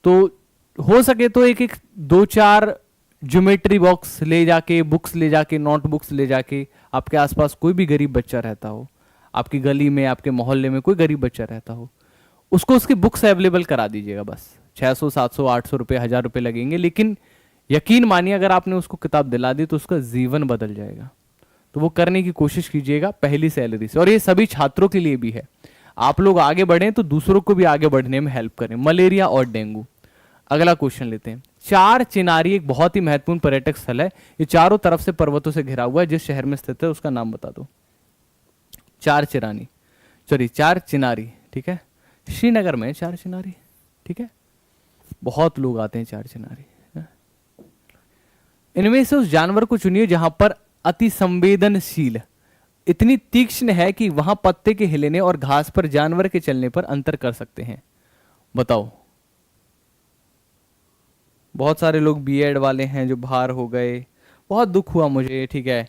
तो हो सके तो एक एक 2-4 ज्योमेट्री बॉक्स ले जाके, बुक्स ले जाके, नोटबुक्स ले जाके, आपके आसपास कोई भी गरीब बच्चा रहता हो, आपकी गली में आपके मोहल्ले में कोई गरीब बच्चा रहता हो, उसको उसकी बुक्स अवेलेबल करा दीजिएगा। बस 600 700 800 रुपये 1000 रुपये लगेंगे, लेकिन यकीन मानिए अगर आपने उसको किताब दिला दी तो उसका जीवन बदल जाएगा। तो वो करने की कोशिश कीजिएगा पहली सैलरी से, और ये सभी छात्रों के लिए भी है। आप लोग आगे बढ़ें तो दूसरों को भी आगे बढ़ने में हेल्प करें। मलेरिया और डेंगू। अगला क्वेश्चन लेते हैं। चार चिनारी एक बहुत ही महत्वपूर्ण पर्यटक स्थल है, ये चारों तरफ से पर्वतों से घिरा हुआ है, जिस शहर में स्थित है उसका नाम बता दो। चार चिरानी, सॉरी चार चिनारी, ठीक है, श्रीनगर में चार चिनारी, ठीक है, बहुत लोग आते हैं चार चिनारी। इनमें से उस जानवर को चुनिए जहां पर अति संवेदनशील, इतनी तीक्ष्ण है कि वहां पत्ते के हिलने और घास पर जानवर के चलने पर अंतर कर सकते हैं। बताओ। बहुत सारे लोग बीएड वाले हैं जो बाहर हो गए, बहुत दुख हुआ मुझे, ठीक है,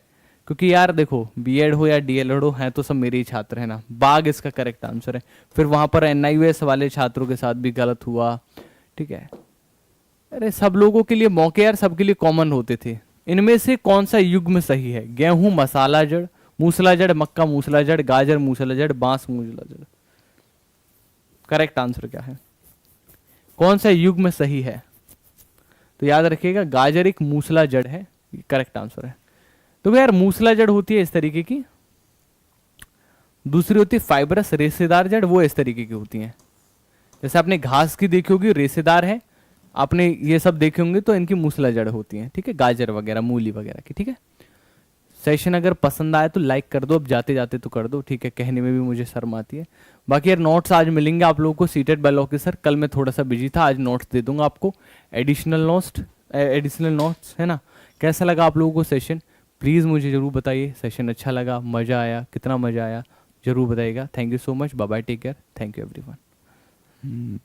क्योंकि यार देखो बीएड हो या डीएलएड हो हैं तो सब मेरे ही छात्र हैं ना। बाग इसका करेक्ट आंसर है। फिर वहां पर एनआईयूएस वाले छात्रों के साथ भी गलत हुआ, ठीक है। अरे सब लोगों के लिए मौके यार सबके लिए कॉमन होते थे। इनमें से कौन सा युग्म सही है? गेहूं मसाला जड़, मूसला जड़, मक्का मूसला जड़, गाजर मूसला जड़, बांस मूसला जड़। करेक्ट आंसर क्या है? कौन सा युग्म सही है? तो याद रखिएगा गाजर एक मूसला जड़ है, करेक्ट आंसर है। तो यार मूसला जड़ होती है इस तरीके की, दूसरी होती है फाइबरस रेशेदार जड़, वो इस तरीके की होती हैं। जैसे आपने घास की देखी होगी रेशेदार है, आपने ये सब देखे होंगे तो इनकी मूसला जड़ होती है, ठीक है, गाजर वगैरह मूली वगैरह की, ठीक है। सेशन अगर पसंद आए तो लाइक कर दो, अब जाते जाते तो कर दो, ठीक है, कहने में भी मुझे शर्म आती है। बाकी यार नोट्स आज मिलेंगे आप लोगों को सीटेड बाय ऑफिसर। कल मैं थोड़ा सा बिजी था, आज नोट्स दे दूंगा आपको, एडिशनल नोट्स, है ना। कैसा लगा आप लोगों को सेशन? प्लीज़ मुझे ज़रूर बताइए, सेशन अच्छा लगा, मज़ा आया, कितना मज़ा आया, ज़रूर बताइएगा। Thank you so much, bye bye, take care, thank you everyone.